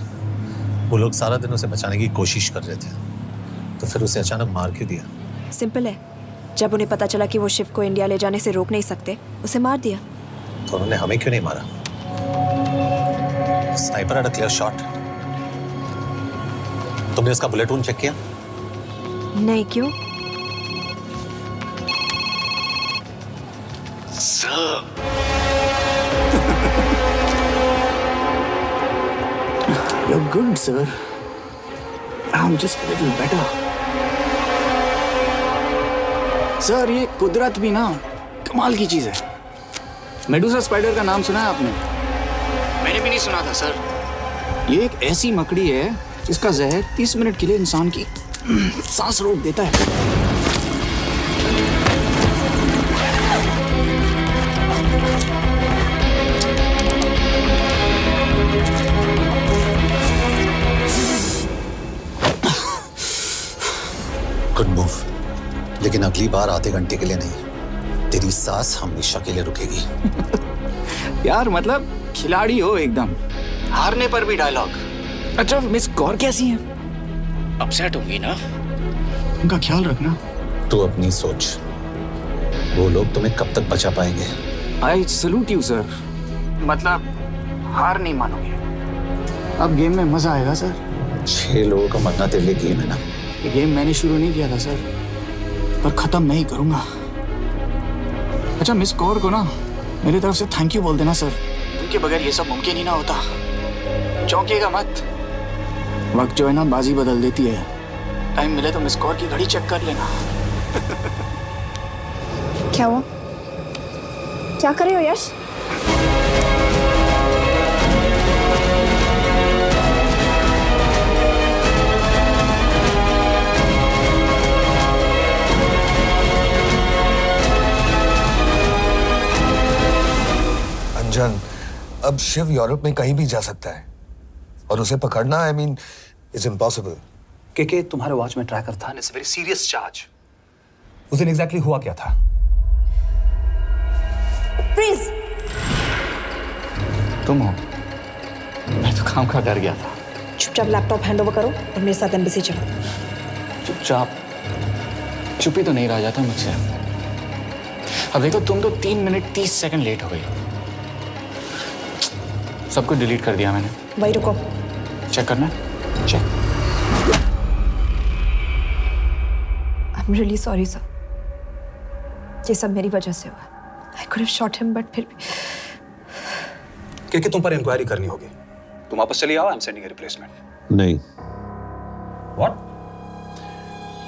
वो लोग सारा दिन उसे बचाने की कोशिश कर रहे थे, तो फिर उसे अचानक मार क्यों दिया? सिंपल है, जब उन्हें पता चला कि वो शिव को इंडिया ले जाने से रोक नहीं सकते, उसे मार दिया। तो उन्होंने हमें क्यों नहीं मारा? Sniper had a clear shot. तुमने उसका बुलेट वूंड चेक किया? नहीं, क्यों? You're good, sir. I'm just a little better. Sir, ये कुदरत भी ना कमाल की चीज है। मेडुसा स्पाइडर का नाम सुना है आपने? मैंने भी नहीं सुना था सर। ये एक ऐसी मकड़ी है जिसका जहर 30 मिनट के लिए इंसान की सांस रोक देता है। गुड मूव, लेकिन अगली बार आधे घंटे के लिए नहीं, तेरी सांस हमेशा के लिए रुकेगी। यार मतलब खिलाड़ी हो एकदम, हारने पर भी डायलॉग। अच्छा, मिस कौर कैसी हैं? अपसेट होंगी ना? उनका ख्याल रखना। तू अपनी सोच, वो लोग तुम्हें कब तक बचा पाएंगे? I salute you sir. मतलब हार नहीं मानोगे। अब गेम में मजा आएगा सर। 6 लोगों का मरना तेरे लिए गेम है ना? ये गेम मैंने शुरू नहीं किया था सर, पर खत्म मैं ही करूंगा। अच्छा, मिस कौर को ना मेरी तरफ से थैंक यू बोल देना सर। उनके बगैर ये सब मुमकिन ही ना होता। चौंकिएगा मत, वक्त जो है ना बाजी बदल देती है। टाइम मिले तो मिस कौर की घड़ी चेक कर लेना। क्या हुआ? क्या कर रहे हो यश? अंजन, अब शिव यूरोप में कहीं भी जा सकता है और उसे पकड़ना, आई मीन, इज इम्पॉसिबल। के तुम्हारे वॉच में ट्रैकर था, इट्स वेरी सीरियस चार्ज। उस दिन एग्जैक्टली हुआ क्या था? प्लीज। तुम हो? मैं तो काम का डर गया था। चुपचाप लैपटॉप हैंड ओवर करो और मेरे साथ एम्बेसी चलो। चुपचाप? चुप ही तो नहीं रहा जाता मुझसे। अब देखो, तुम तो 3 मिनट 30 सेकंड लेट हो गई। सब कुछ डिलीट कर दिया मैंने। वही रुको, चेक करना? Check. I am really sorry sir, ये सब मेरी वजह से हुआ। I could have shot him, but फिर भी। के तुम पर इंक्वायरी करनी होगी। तुम वापस चली आओ, I am sending a replacement. नहीं। व्हाट?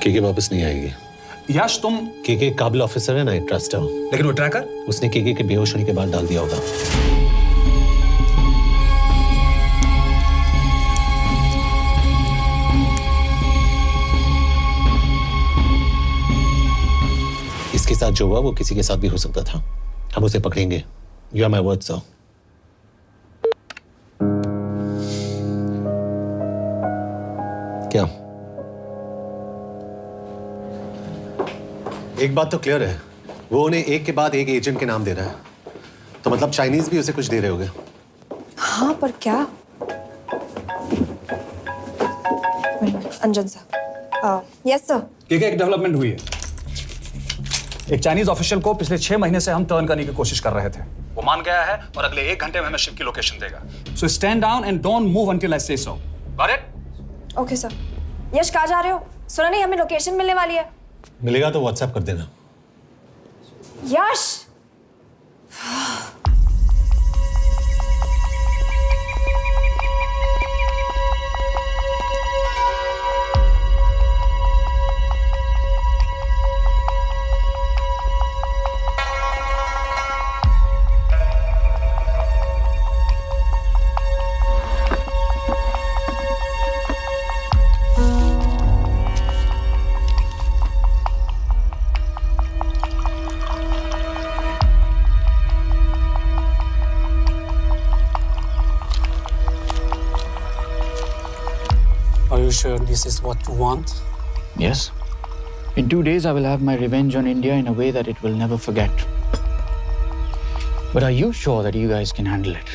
के वापस नहीं आएगी। यश, तुम के काबिल ऑफिसर है ना, आई ट्रस्ट है। लेकिन वो ट्रैकर उसने के बेहोश होने के बाद डाल दिया होगा। इसके साथ जो हुआ वो किसी के साथ भी हो सकता था। हम उसे पकड़ेंगे। You are my word sir. क्या? एक बात तो क्लियर है, वो उन्हें एक के बाद एक एजेंट के नाम दे रहा है, तो मतलब चाइनीज भी उसे कुछ दे रहे होंगे। हाँ, पर क्या? अंजन सर। Yes sir. एक डेवलपमेंट हुई है। एक चाइनीज ऑफिशियल को पिछले 6 महीने से हम टर्न करने की कोशिश कर रहे थे। वो मान गया है और अगले 1 घंटे में हमें शिप की लोकेशन देगा। So stand down and don't move until I say so. Got it? Okay sir. Yash, कहाँ जा रहे हो? सुना नहीं, हमें लोकेशन मिलने वाली है। मिलेगा तो व्हाट्सएप कर देना। यश Are you sure this is what you want? Yes. In 2 days, I will have my revenge on India in a way that it will never forget. But are you sure that you guys can handle it?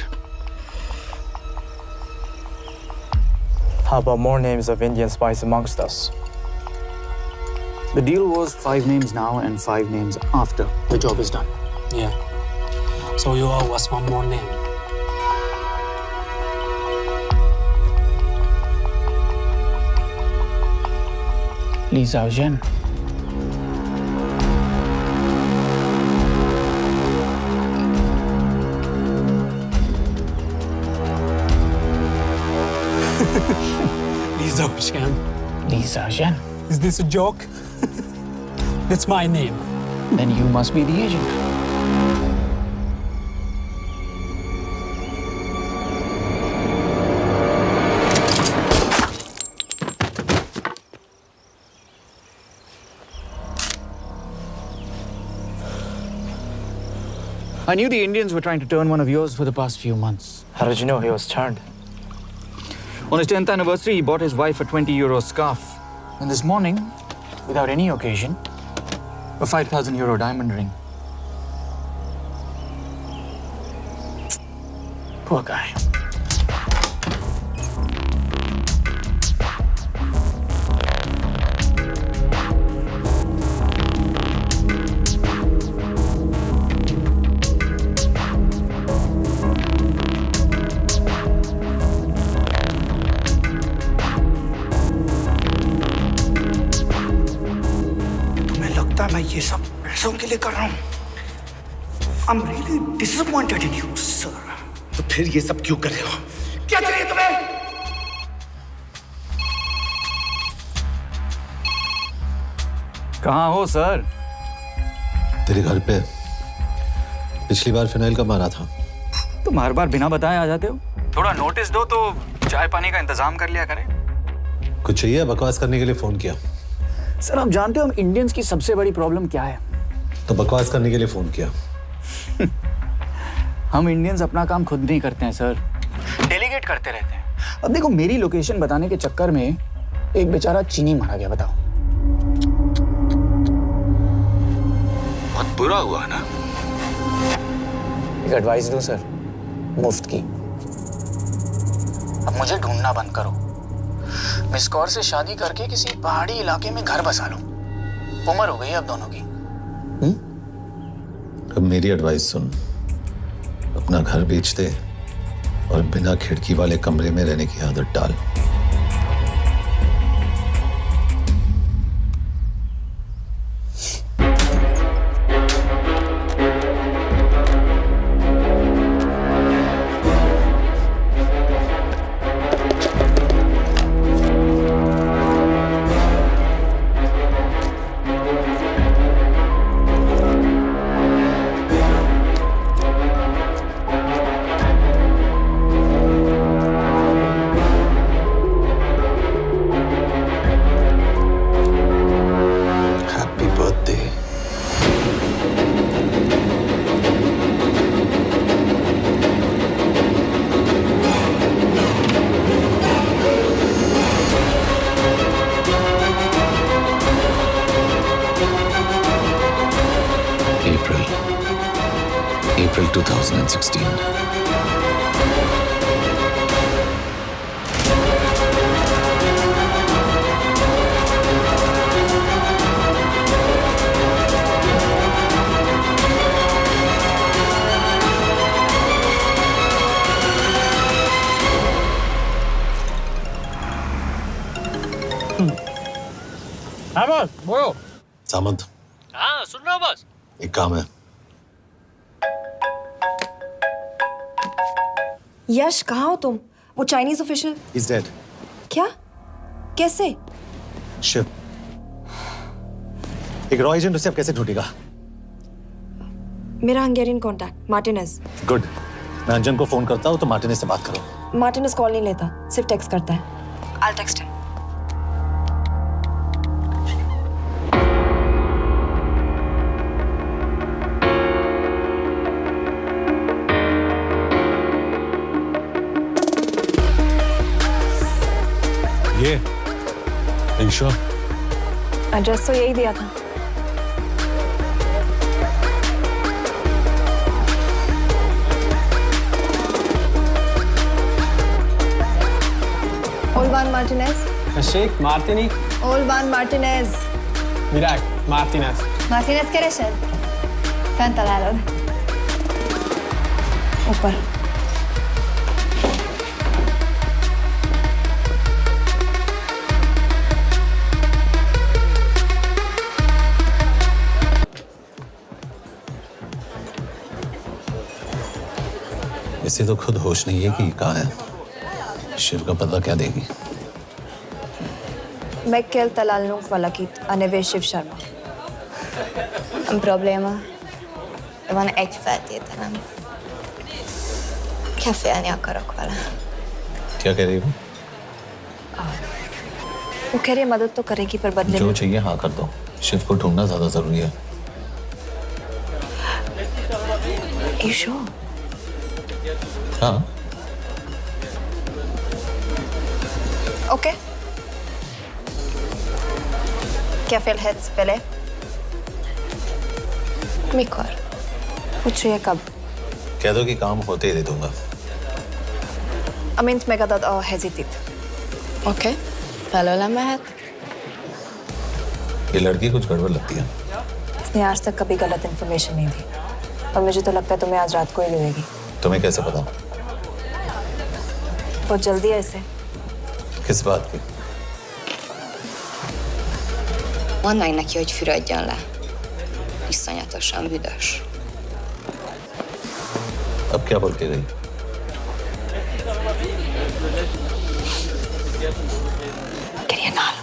How about more names of Indian spies amongst us? The deal was 5 names now and 5 names after the job is done. Yeah. So you owe us one more name. Li Xiaozhen. Li Xiaozhen. Li Xiaozhen. Is this a joke? That's my name. Then you must be the agent. I knew the Indians were trying to turn one of yours for the past few months. How did you know he was turned? On his 10th anniversary, he bought his wife a 20-euro scarf. And this morning, without any occasion, a 5,000-euro diamond ring. Poor guy. मैं ये सब पैसों के लिए कर रहा हूँ। I'm really disappointed in you, sir. तो फिर ये सब क्यों कर रहे हो? क्या चाहिए तुम्हें? कहाँ हो सर? तेरे घर पे पिछली बार फिनाइल का मारा था। तुम हर बार बिना बताए आ जाते हो। थोड़ा नोटिस दो तो चाय पानी का इंतजाम कर लिया करें। कुछ चाहिए? बकवास करने के लिए फोन किया। सर आप जानते हो हम इंडियंस की सबसे बड़ी प्रॉब्लम क्या है? तो बकवास करने के लिए फोन किया। हम इंडियंस अपना काम खुद नहीं करते हैं सर, डेलीगेट करते रहते हैं। अब देखो मेरी लोकेशन बताने के चक्कर में एक बेचारा चीनी मारा गया, बताओ। बहुत बुरा हुआ ना? एक एडवाइस दो सर, मुफ्त की। अब मुझे ढूंढना बंद करो। मिस कौर से शादी करके किसी पहाड़ी इलाके में घर बसा लो। उम्र हो गई अब दोनों की। अब मेरी एडवाइस सुन, अपना घर बेच दे और बिना खिड़की वाले कमरे में रहने की आदत डाल। April 2016. हाँ बॉस बोलो। सामंत, हाँ सुन रहा हूँ बॉस। एक काम है। यश, कहाँ हो तुम? वो चाइनीज ऑफिशियल He's dead. क्या? कैसे? शिव, एक रॉ एजेंट उसे अब कैसे ढूंढेगा? मेरा हंगेरियन कॉन्टैक्ट मार्टिनेज। गुड, मैं अंजन को फोन करता हूँ तो मार्टिनेज से बात करो। मार्टिनेज कॉल नहीं लेता, सिर्फ टेक्स्ट करता है। I'll text him. ये ईशा, एड्रेस तो यही दिया था। Olvan Martinez. Sheikh Martini. Olvan Martinez. Virak Martinez. Martinez keresed? Fent találod. ऊपर। इसे तो खुद होश नहीं है कि कहाँ है। शिव का पता क्या देगी? Mekkel találnunk valakit, a neve Shiv Sharma. Nem probléma. De van egy feltételem. Kefélni akarok vele. क्या कह रही हो? वो कह रही है मदद तो करेगी पर बदले जो में। चाहिए हाँ कर दो। शिव को ढूंढना ज्यादा जरूरी है। ईशो, हाँ, ओके। क्या félhetsz vele? Mikor? पूछ रही है कब? कह दो कि काम होते ही दे दूंगा। Amint megadod a hezitit. Oké. Felőlem mehet? ये लड़की कुछ गड़बड़ लगती है। इसने आज तक कभी गलत इन्फॉर्मेशन नहीं दी और मुझे तो लगता है तुम्हें आज रात को ही मिलेगी। तुम्हें कैसे पता? बहुत जल्दी है इसे। किस बात की? Mondd meg neki, hogy fürödjön le. Iszonyatosan büdös. अब क्या बोल के गई? Quería nada.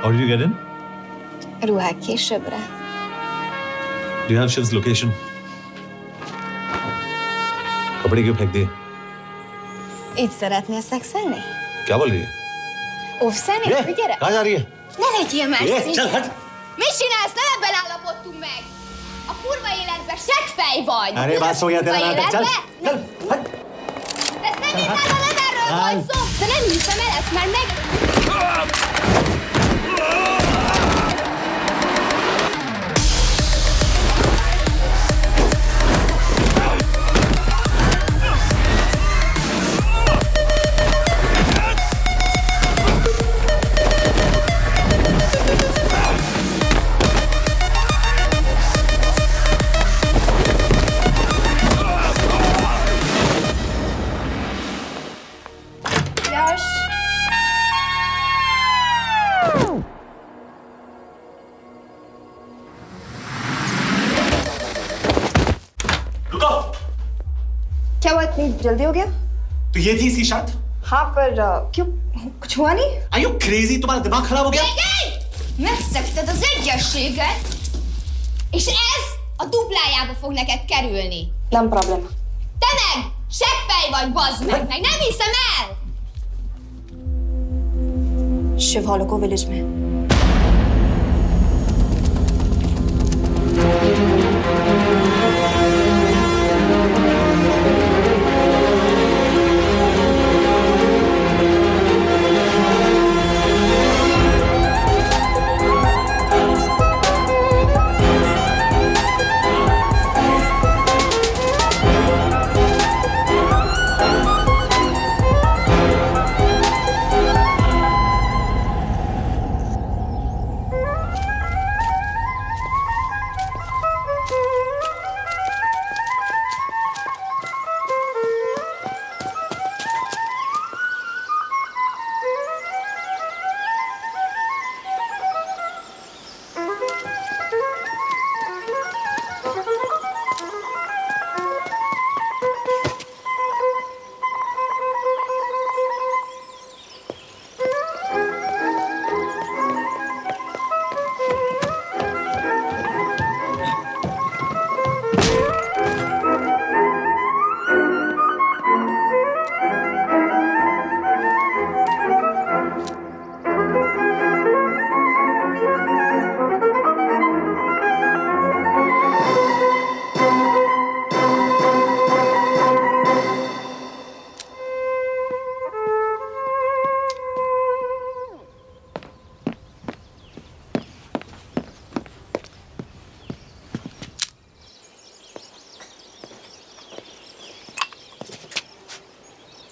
How did you get in? Ruhák későbbre. Do you have Shiv's location? कपड़े क्यों फेंक दिए? Így szeretnél szexelni? क्या बोल रही है? Óvszerni? Gyere! कहाँ जा रही है? Ne legyél messzi! चल हट! Mit csinálsz? Nem ebben állapodtunk meg! A kurva életben seggfej vagy! अरे बात हो गया तेरा नाटक, चल! चल हट! De szerintem nem erről volt szó! De nem hiszem el ezt, mert meg... यश, रुको! क्या हुआ? इतनी जल्दी हो गया? तो ये थी इसकी शर्त? हाँ, पर क्यों? कुछ हुआ नहीं? Are you crazy? तुम्हारा दिमाग खराब हो गया? Megszegted az egyességet, és ez a duplájába fog neked kerülni. Nem probléma. Te meg! Seggfej vagy, bazd meg nem hiszem el! शिव हॉलोको विलेज में।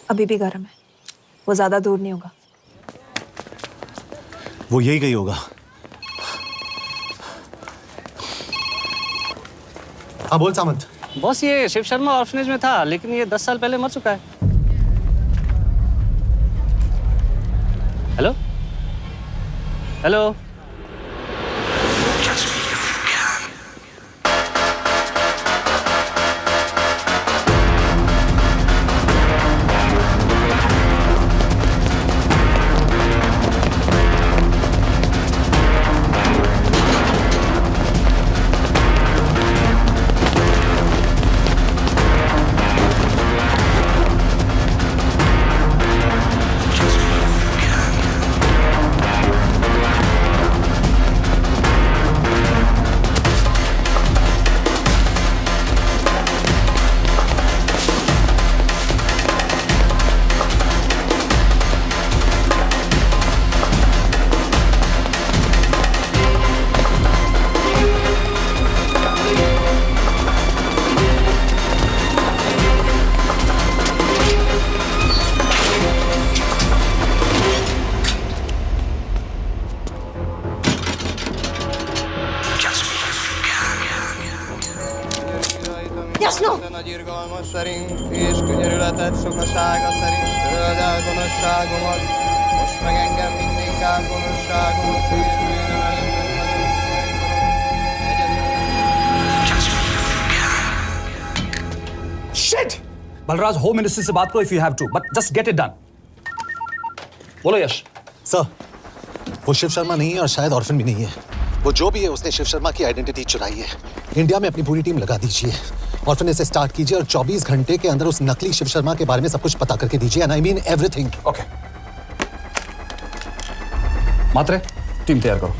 अभी भी गर्म है, वो ज्यादा दूर नहीं होगा। वो यही गई होगा। हाँ बोल सामंत। बॉस ये शिव शर्मा ऑर्फनेज में था, लेकिन ये 10 साल पहले मर चुका है। Hello hello. Jasno! Nagy irgalmas szerint és könyörületet sokasága szerint töröld el gonoszságomat, most meg engem mindinkább gonoszságomat félbűnöm Shit! Balraj, home minister से बात करो if you have to, but just get it done. बोलो यश। Sir, वो शिव शर्मा नहीं है और शायद orphan भी नहीं है। वो जो भी है उसने शिव शर्मा की आइडेंटिटी चुराई है। इंडिया में अपनी पूरी टीम लगा दीजिए, ऑर्फन से स्टार्ट कीजिए और 24 घंटे के अंदर उस नकली शिव शर्मा के बारे में सब कुछ पता करके दीजिए। And I mean everything. Okay. Matre, team तैयार करो।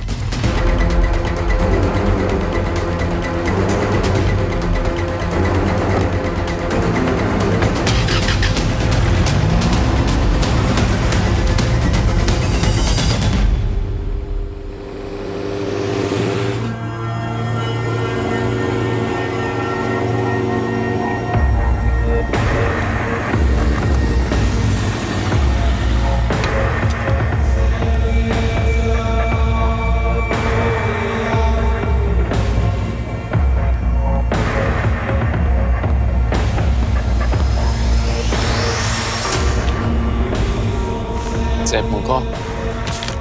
Szép munka.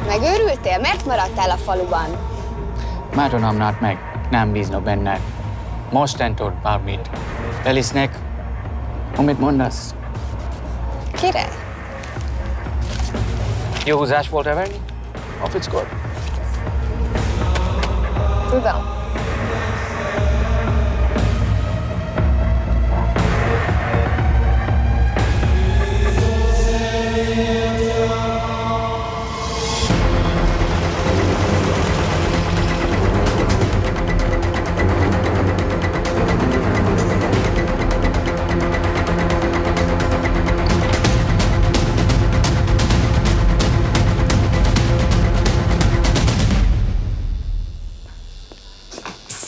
Megőrültél? Miért maradtál a faluban? Mátonam nát meg, nem bíznak benned. Mostantól bármit. Elisnek, amit mondasz. Kire? Jó húzás volt everni? A fickod? Tudom.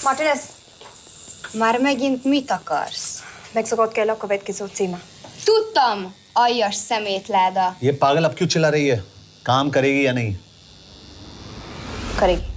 Martinez, Már megint mit akarsz? megszokott kell a következő címe. Tudtam, aljas szemétláda. ये पागल अब क्यों चिल्ला रही है? काम करेगी या नहीं? करेगी।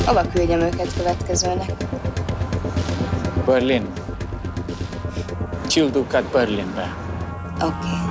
Hova küldjem őket következőnek? Berlin. Küldőket Berlinbe. Oké.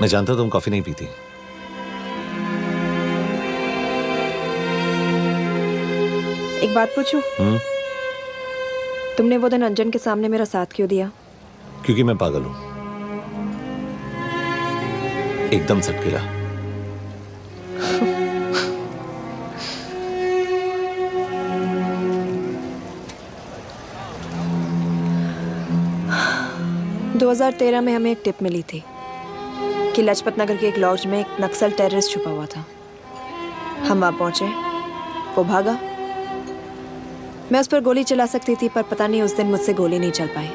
मैं जानता हूं तुम कॉफी नहीं पीती। एक बात पूछूं? तुमने वो दिन अंजन के सामने मेरा साथ क्यों दिया? क्योंकि मैं पागल हूं, एकदम सटकेला। – 2013 में हमें एक टिप मिली थी कि लाजपत नगर के एक लॉज में एक नक्सल टेररिस्ट छुपा हुआ था। हम वहां पहुंचे, वो भागा। मैं उस पर गोली चला सकती थी, पर पता नहीं उस दिन मुझसे गोली नहीं चल पाई।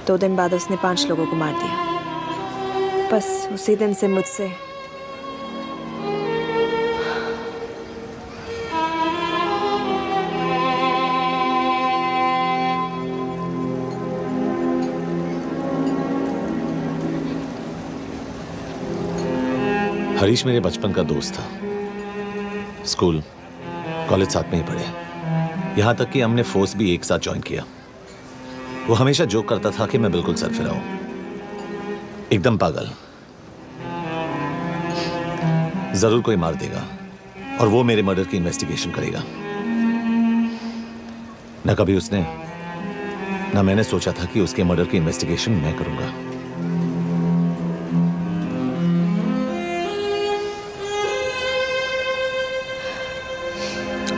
2 दिन बाद उसने 5 लोगों को मार दिया। बस उसी दिन से मुझसे हरीश मेरे बचपन का दोस्त था। स्कूल कॉलेज साथ में ही पढ़े, यहां तक कि हमने फोर्स भी एक साथ ज्वाइन किया। वो हमेशा जोक करता था कि मैं बिल्कुल सरफिरा हूं, एकदम पागल। जरूर कोई मार देगा और वो मेरे मर्डर की इन्वेस्टिगेशन करेगा। न कभी उसने न मैंने सोचा था कि उसके मर्डर की इन्वेस्टिगेशन मैं करूंगा।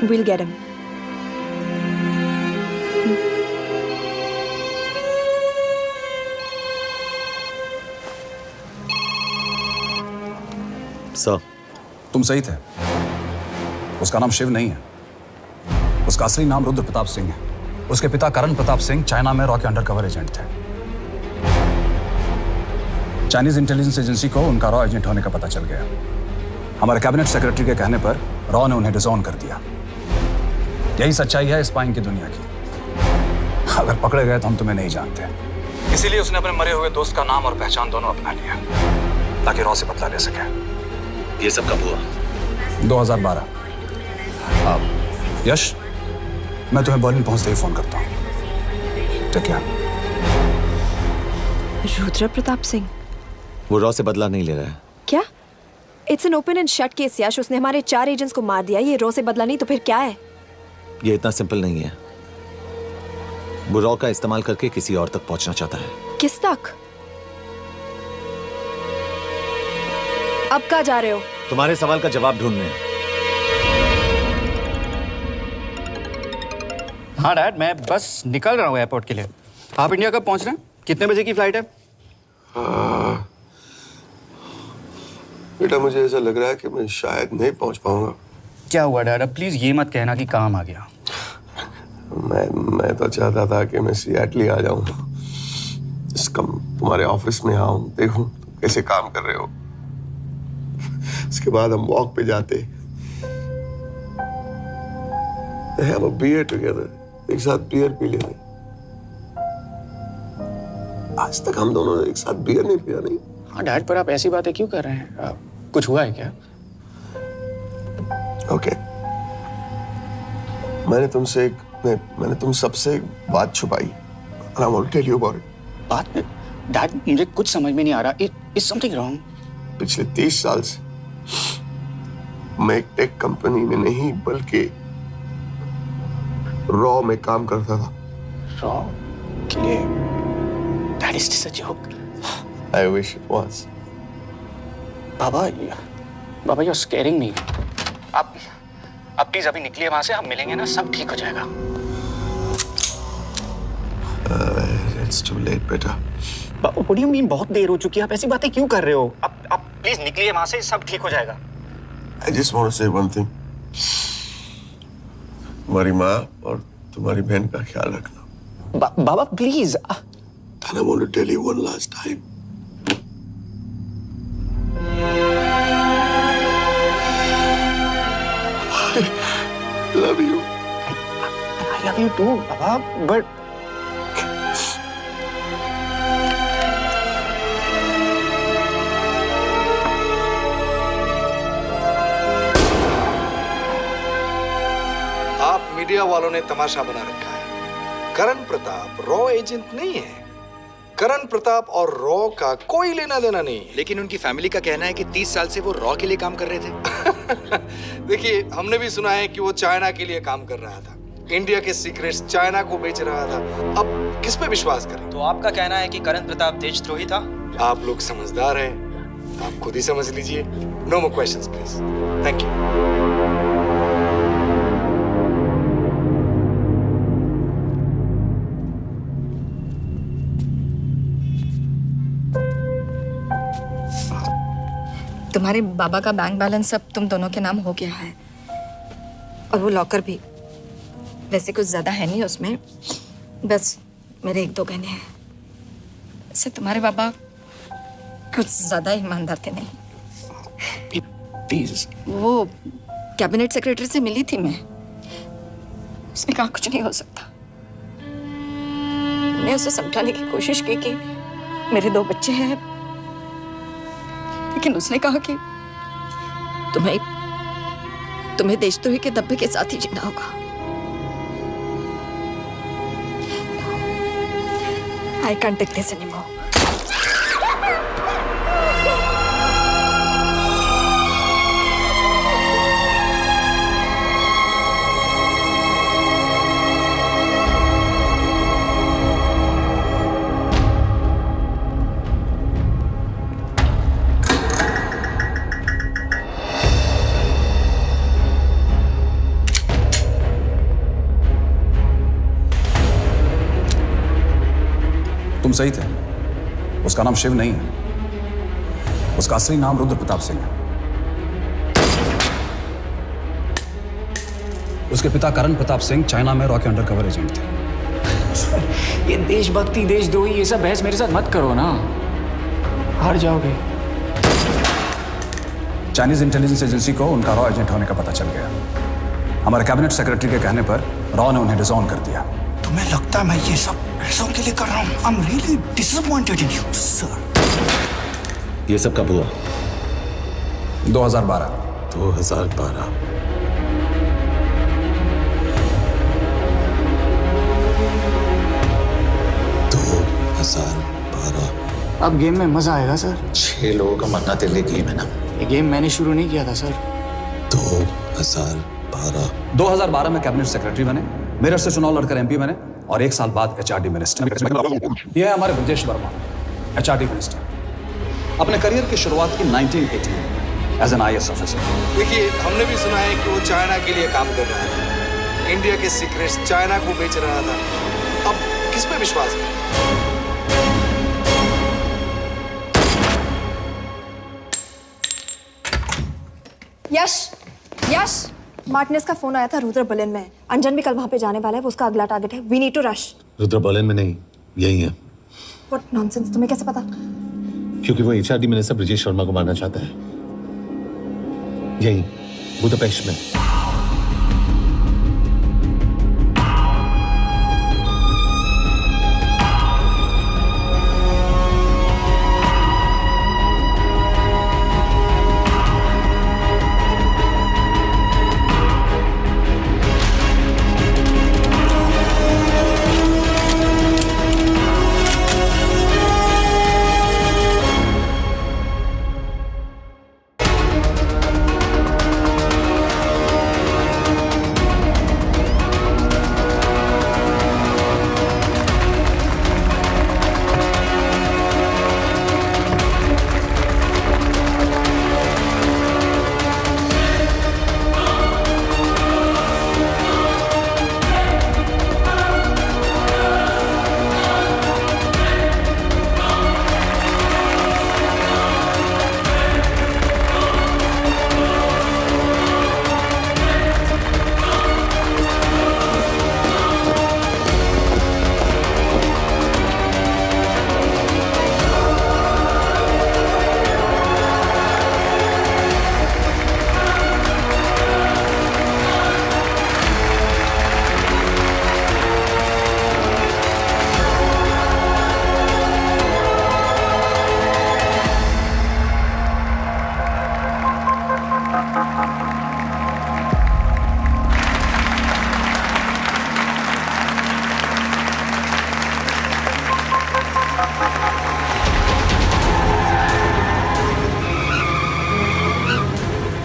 We'll get him. सर, तुम सही थे। उसका नाम शिव नहीं है, उसका असली नाम रुद्र प्रताप सिंह है। उसके पिता करण प्रताप सिंह चाइना में रॉ के अंडरकवर एजेंट थे। चाइनीज इंटेलिजेंस एजेंसी को उनका रॉ एजेंट होने का पता चल गया। हमारे कैबिनेट सेक्रेटरी के कहने पर रॉ ने उन्हें डिसऑन कर दिया। यही सच्चाई है स्पाइंग की दुनिया की। अगर पकड़े गए तो हम तुम्हें नहीं जानते, इसीलिए उसने अपने मरे हुए दोस्त का नाम और पहचान दोनों अपना लिया ताकि रॉ से बदला ले सके। ये सब कब हुआ? 2012। अब यश, मैं तुम्हें बर्लिन पहुंचते ही फोन करता हूँ। ठीक है? रुद्र प्रताप सिंह वो रॉ से बदला नहीं ले रहा है। क्या? It's an open and shut case Yash. उसने हमारे 4 एजेंट्स को मार दिया। ये रॉ से बदला नहीं तो फिर क्या है? ये इतना सिंपल नहीं है। वो रॉ का इस्तेमाल करके किसी और तक पहुंचना चाहता है। किस तक? अब कहाँ जा रहे हो? तुम्हारे सवाल का जवाब ढूंढने। हाँ डैड, मैं बस निकल रहा हूँ एयरपोर्ट के लिए। आप इंडिया कब पहुंच रहे हैं? कितने बजे की फ्लाइट है? बेटा, मुझे ऐसा लग रहा है कि मैं शायद नहीं पहुंच पाऊंगा। क्या हुआ डैड? अब प्लीज ये मत कहना कि काम आ गया। मैं तो चाहता था कि मैं सिएटल ही आ जाऊं, तुम्हारे ऑफिस में आऊं, देखूं तुम कैसे काम कर रहे हो। इसके बाद हम वॉक पे जाते, have a beer together, एक साथ बियर पी लेते। आज तक हम दोनों ने एक साथ बियर नहीं पिया। नहीं। हाँ डैड, पर आप ऐसी बातें क्यों कर रहे हैं? कुछ हुआ है क्या? ओके, मैंने तुम सबसे एक बात छुपाई। And I want to tell you about it. बात में डैड, मुझे कुछ समझ में नहीं आ रहा। Is something wrong? पिछले 30 साल से मैं एक टेक कंपनी में नहीं बल्कि रॉ में काम करता था। रॉ के लिए? That is just a joke. I wish it was. Baba, you're scaring me. आप प्लीज अभी निकलिए वहां से, हम मिलेंगे ना, सब ठीक हो जाएगा। It's too late, बेटा। What do you mean बहुत देर हो चुकी है? आप ऐसी बातें क्यों कर रहे हो? आप प्लीज निकलिए वहां से, सब ठीक हो जाएगा। I just want to say one thing. तुम्हारी माँ और तुम्हारी बहन का ख्याल रखना। बाबा please. And I want to tell you one last time. I love you. I love you too, Baba, but आप मीडिया वालों ने तमाशा बना रखा है। करण प्रताप रॉ एजेंट नहीं है। करण प्रताप और रॉ का कोई लेना देना नहीं है। लेकिन उनकी फैमिली का कहना है कि 30 साल से वो रॉ के लिए काम कर रहे थे। देखिए, हमने भी सुना है कि वो चाइना के लिए काम कर रहा था, इंडिया के सीक्रेट्स चाइना को बेच रहा था। अब किस पे विश्वास करें? तो आपका कहना है कि करण प्रताप देशद्रोही था? आप लोग समझदार हैं, आप खुद ही समझ लीजिए। No more questions please. Thank you. तुम्हारे बाबा का बैंक बैलेंस अब तुम दोनों के नाम हो गया है, और वो लॉकर भी। वैसे कुछ ज्यादा है नहीं उसमें, बस मेरे 1-2 गहने हैं। वैसे तुम्हारे बाबा कुछ ज्यादा ईमानदार थे नहीं। प्लीज। वो कैबिनेट सेक्रेटरी से मिली थी मैं, उसने कहा कुछ नहीं हो सकता। मैंने उसे समझाने की कोशिश की कि मेरे 2 बच्चे हैं, लेकिन उसने कहा कि तुम्हें देशद्रोही के दब्बे के साथ ही जीना होगा। I can't take this anymore. तुम सही थे, उसका नाम शिव नहीं है, उसका असली नाम रुद्र प्रताप सिंह है। उसके पिता करण प्रताप सिंह चाइना में रॉ के अंडरकवर एजेंट थे। ये देशभक्ति देशद्रोही ये सब बहस मेरे साथ मत करो ना, हार जाओगे। चाइनीज इंटेलिजेंस एजेंसी को उनका रॉ एजेंट होने का पता चल गया। हमारे कैबिनेट सेक्रेटरी के कहने पर रॉ ने उन्हें डिसऑन कर दिया। तुम्हें लगता है मैं ये सब पैसों के लिए कर रहा हूँ? I'm really disappointed in you, sir. ये सब कब हुआ? 2012। 2012। अब गेम में मजा आएगा सर। 6 लोगों का मरना तेरे लिए गेम है ना? ये गेम मैंने शुरू नहीं किया था सर। 2012। 2012 में कैबिनेट सेक्रेटरी बने, मेरठ से चुनाव लड़कर एमपी बने, और 1 साल बाद एचआरडी मिनिस्टर। यह है हमारे ब्रजेश वर्मा, एचआरडी मिनिस्टर। अपने करियर की शुरुआत की 1980 में एज एन IAS ऑफिसर। देखिए, हमने भी सुना है कि वो चाइना के लिए काम कर रहा था, इंडिया के सीक्रेट्स चाइना को बेच रहा था। अब किस पे विश्वास करें? यश, मार्टिनेस का फोन आया था, रुद्र बर्लिन में। अंजन भी कल वहां पे जाने वाला है, वो उसका अगला टारगेट है। We need to rush. Rudra Berlin में नहीं, यही है। व्हाट नॉनसेंस, तुम्हें कैसे पता? क्योंकि वो एचआरडी मिनिस्टर ब्रजेश वर्मा को मारना चाहता है, यही बुदापेस्ट में।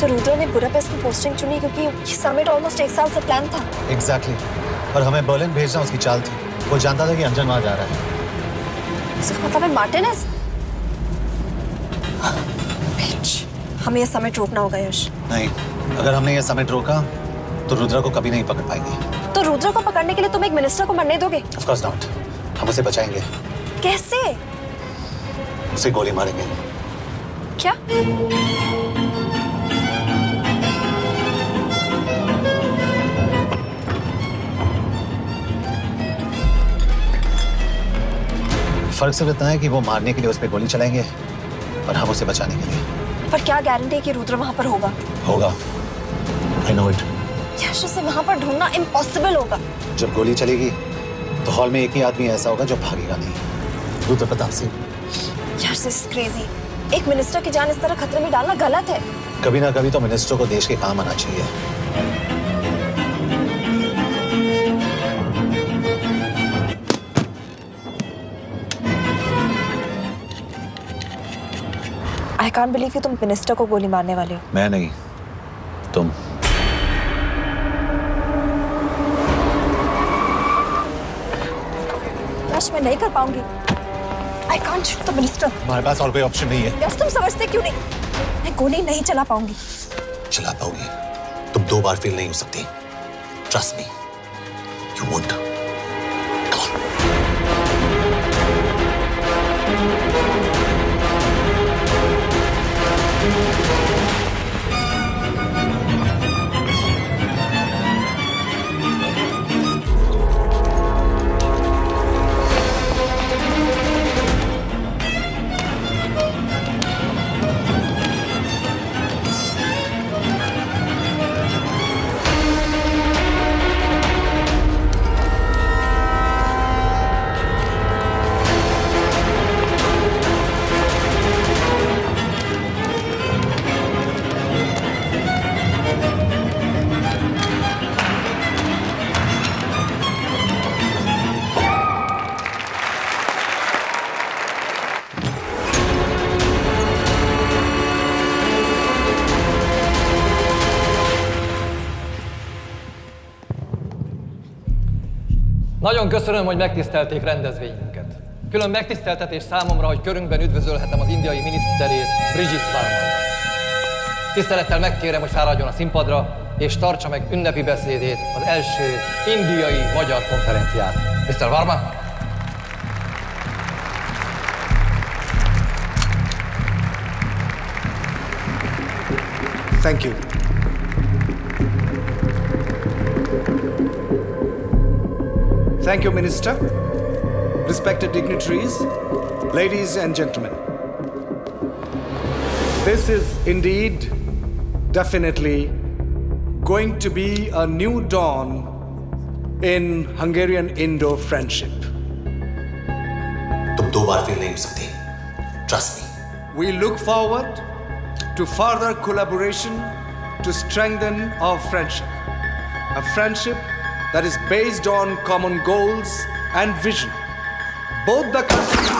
तो रुद्र ने बुडापेस्ट की पोस्टिंग चुनी क्योंकि ये समिट ऑलमोस्ट 1 साल से प्लान था। एग्जैक्टली और हमें बर्लिन भेजना उसकी चाल थी। वो जानता था कि अंजन वहां जा रहा है। इसका मतलब है मार्टिनेज। हमें ये समिट रोकना होगा यश। नहीं, अगर हमने ये समिट रोका तो रुद्रा को कभी नहीं पकड़ पाएंगे। तो रुद्र को पकड़ने के लिए तुम एक मिनिस्टर को मरने दोगे? Of course not. हम उसे बचाएंगे। कैसे? उसे गोली मारेंगे। क्या? फर्क सिर्फ इतना है कि वो मारने के लिए उस पर गोली चलाएंगे और हम उसे बचाने के लिए। पर क्या गारंटी है कि रुद्र वहां पर होगा? होगा। I know it. यश, उसे वहां पर ढूंढना इम्पॉसिबल होगा। जब गोली चलेगी तो हॉल में एक ही आदमी ऐसा होगा जो भागेगा नहीं। रुद्र प्रताप सिंह। यश, दिस इज क्रेजी। एक मिनिस्टर की जान इस तरह खतरे में डालना गलत है। कभी ना कभी तो मिनिस्टर को देश के काम आना चाहिए। I can't believe कि तुम मिनिस्टर को गोली मारने वाले हो। मैं नहीं, तुम। यश, मैं नहीं कर पाऊंगी। I can't shoot the minister। हमारे पास और कोई ऑप्शन नहीं है। यश, तुम समझते क्यों नहीं? मैं गोली नहीं चला पाऊंगी। चला पाओगी। तुम 2 बार फेल नहीं हो सकती। Trust me, you won't। Nagyon köszönöm, hogy megtisztelték rendezvényünket. Külön megtiszteltetés számomra, hogy körünkben üdvözölhetem az indiai miniszterét, Brigitte Varma. Tisztelettel megkérem, hogy fáradjon a színpadra, és tartsa meg ünnepi beszédét az első indiai-magyar konferenciát. Mr. Varma? Thank you. Thank you, Minister. Respected dignitaries, ladies and gentlemen. This is indeed, definitely, going to be a new dawn in Hungarian-Indo friendship. तुम 2 बार fail नहीं हो सकती। Trust me. We look forward to further collaboration to strengthen our friendship. A friendship that is based on common goals and vision. Both the countries.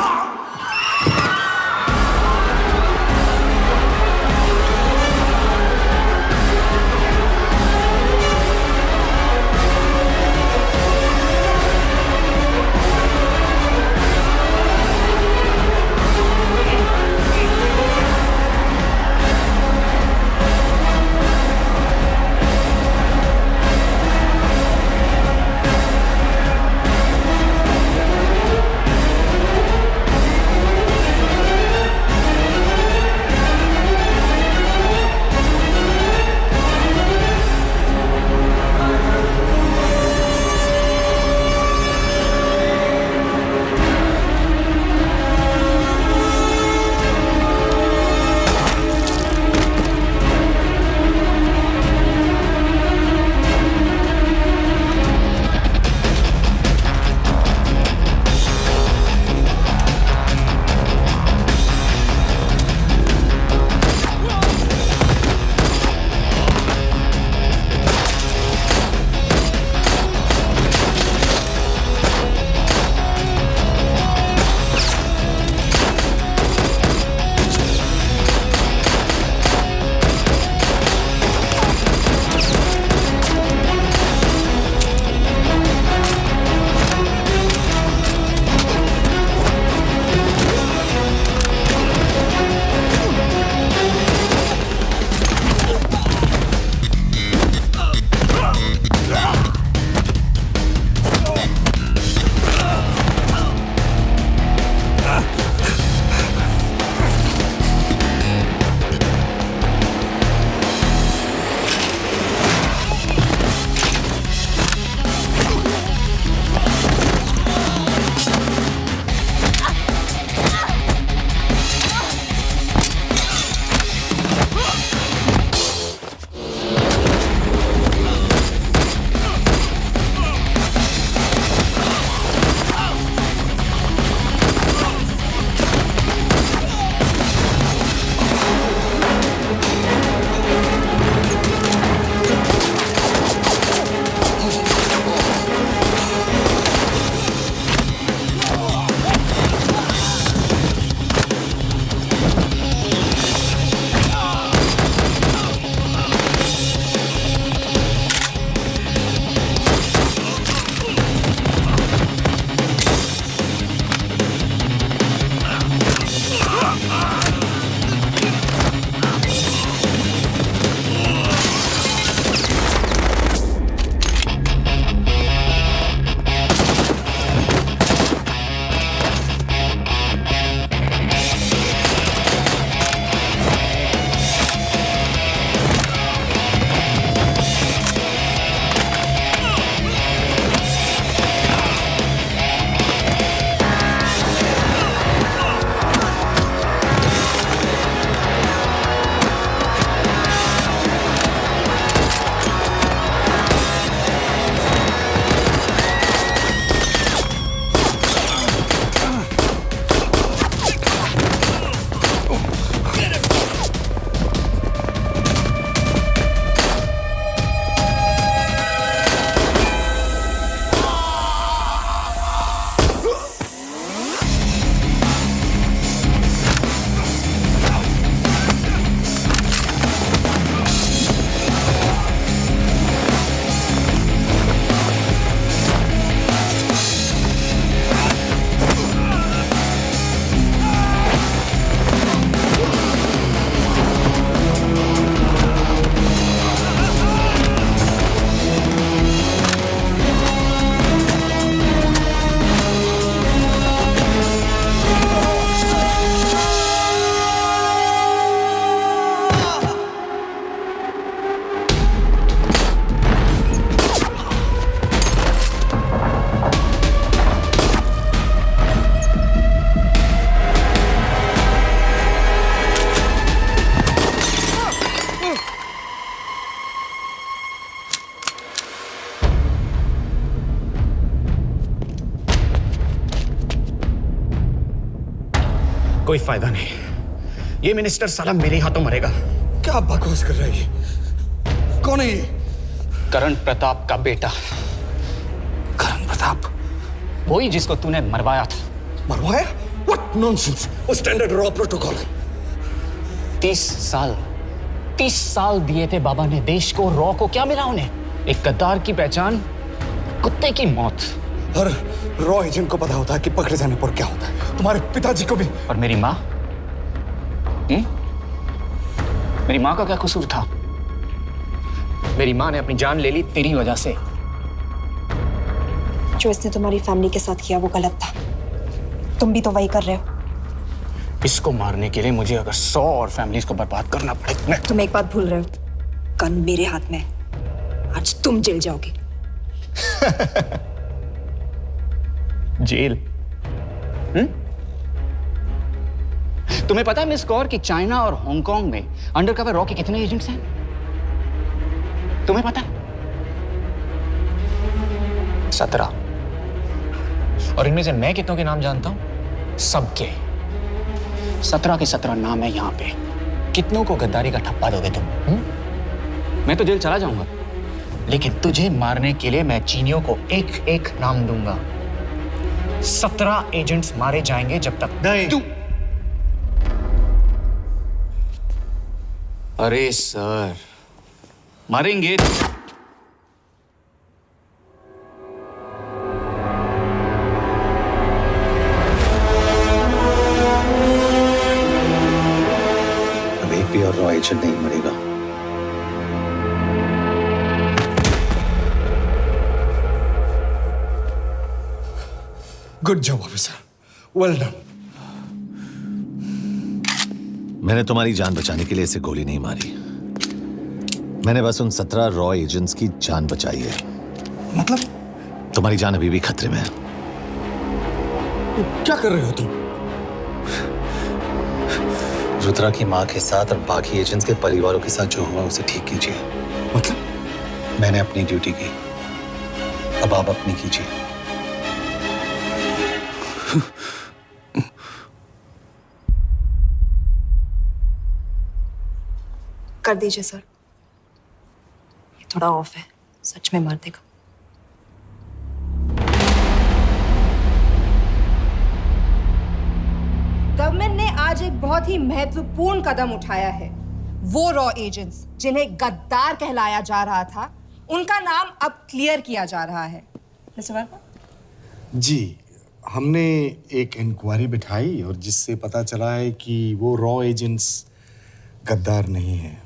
कोई फायदा नहीं। ये minister साला मेरे हाथों मरेगा। क्या बकवास कर रहा है ये? कौन है ये? करण प्रताप का बेटा। करण प्रताप? वही जिसको तूने मरवाया था। मरवाया? What nonsense! वो स्टैंडर्ड रॉ प्रोटोकॉल है। 30 साल दिए थे बाबा ने देश को। रॉ को क्या मिला उन्हें? एक गद्दार की पहचान, कुत्ते की मौत। हर रॉ एजेंट को पता होता है कि पकड़े जाने पर क्या होता है। तुम्हारे पिताजी को भी। और मेरी माँ? मेरी माँ का क्या कसूर था? मेरी माँ ने अपनी जान ले ली तेरी वजह से। जो इसने तुम्हारी फैमिली के साथ किया वो गलत था। तुम भी तो वही कर रहे हो। इसको मारने के लिए मुझे अगर 100 और फैमिलीज को बर्बाद करना पड़े। तुम एक बात भूल रहे हो, गन मेरे हाथ में। आज तुम जेल जाओगे। जेल? तुम्हें पता है मिस कौर कि चाइना और हांगकांग में अंडरकवर रॉ के कितने एजेंट्स हैं? तुम्हें पता है? 17। और इनमें से मैं कितनों के नाम जानता हूं? सबके। 17 के 17 नाम है यहां पे। कितनों को गद्दारी का ठप्पा दोगे तुम? मैं तो जेल चला जाऊंगा, लेकिन तुझे मारने के लिए मैं चीनियों को एक एक नाम दूंगा। 17 एजेंट्स मारे जाएंगे जब तक नहीं। तू। अरे सर, मारेंगे। अब एक भी और रॉ एजेंट नहीं मरेगा। Good job officer, well done. मैंने तुम्हारी जान बचाने के लिए इसे गोली नहीं मारी। मैंने बस उन 17 रॉ एजेंट्स की जान बचाई है। मतलब? तुम्हारी जान अभी भी खतरे में है। क्या कर रहे हो तुम? रुद्रा की माँ के साथ और बाकी एजेंट्स के परिवारों के साथ जो हुआ उसे ठीक कीजिए। मतलब? मैंने अपनी ड्यूटी की, अब आप अपनी कीजिए। कर दीजिए सर, ये थोड़ा ऑफ है, सच में मार देगा। गवर्नमेंट ने आज एक बहुत ही महत्वपूर्ण कदम उठाया है। वो रॉ एजेंट्स जिन्हें गद्दार कहलाया जा रहा था, उनका नाम अब क्लियर किया जा रहा है। मिस्टर वर्मा? जी, हमने एक इंक्वायरी बिठाई और जिससे पता चला है कि वो रॉ एजेंट्स गद्दार नहीं हैं।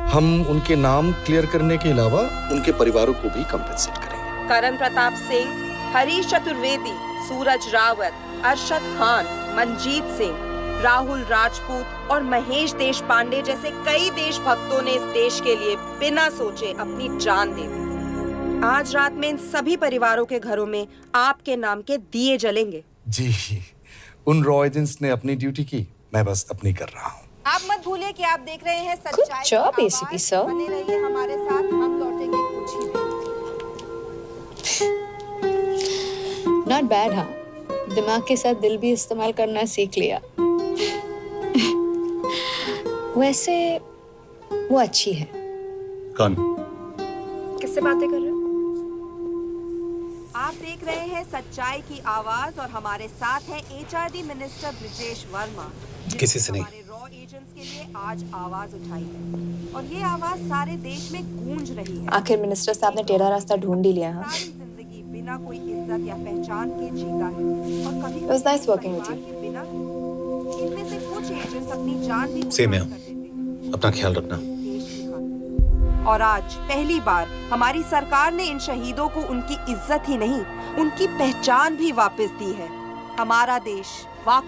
हम उनके नाम क्लियर करने के अलावा उनके परिवारों को भी कंपेंसेट करेंगे। करण प्रताप सिंह, हरीश चतुर्वेदी, सूरज रावत, अरशद खान, मनजीत सिंह, राहुल राजपूत और महेश देशपांडे जैसे कई देशभक्तों ने इस देश के लिए बिना सोचे अपनी जान दे दी। आज रात में इन सभी परिवारों के घरों में आपके नाम के दिए जलेंगे। जी, उन रॉ एजेंट्स ने अपनी ड्यूटी की, मैं बस अपनी कर रहा हूँ। आप मत भूलिए कि आप देख रहे हैं सच्चाई की आवाज़। बने रहिए हमारे साथ, हम लौटेंगे कुछ ही देर। Not bad. हाँ, दिमाग के साथ दिल भी इस्तेमाल करना सीख लिया। वैसे वो अच्छी है। कौन? किससे बातें कर रहे हो? आप देख रहे हैं सच्चाई की आवाज और हमारे साथ है एचआरडी मिनिस्टर ब्रिजेश वर्मा। किसी से नहीं। हमारे रॉ एजेंट्स के लिए आज आवाज उठाई है और ये आवाज सारे देश में गूंज रही है। आखिर मिनिस्टर साहब ने टेढ़ा रास्ता ढूंढ ही लिया। हाँ, सारी जिंदगी बिना कोई इज्जत या पहचान के जीता है और कभी It was nice working with you. बिना इनमें से कुछ एजेंट्स अपनी जान भी सेम है। अपना ख्याल रखना। और आज पहली बार हमारी सरकार ने इन शहीदों को उनकी इज्जत ही नहीं, उनकी पहचान भी वापस दी है। हमारा देश वाकई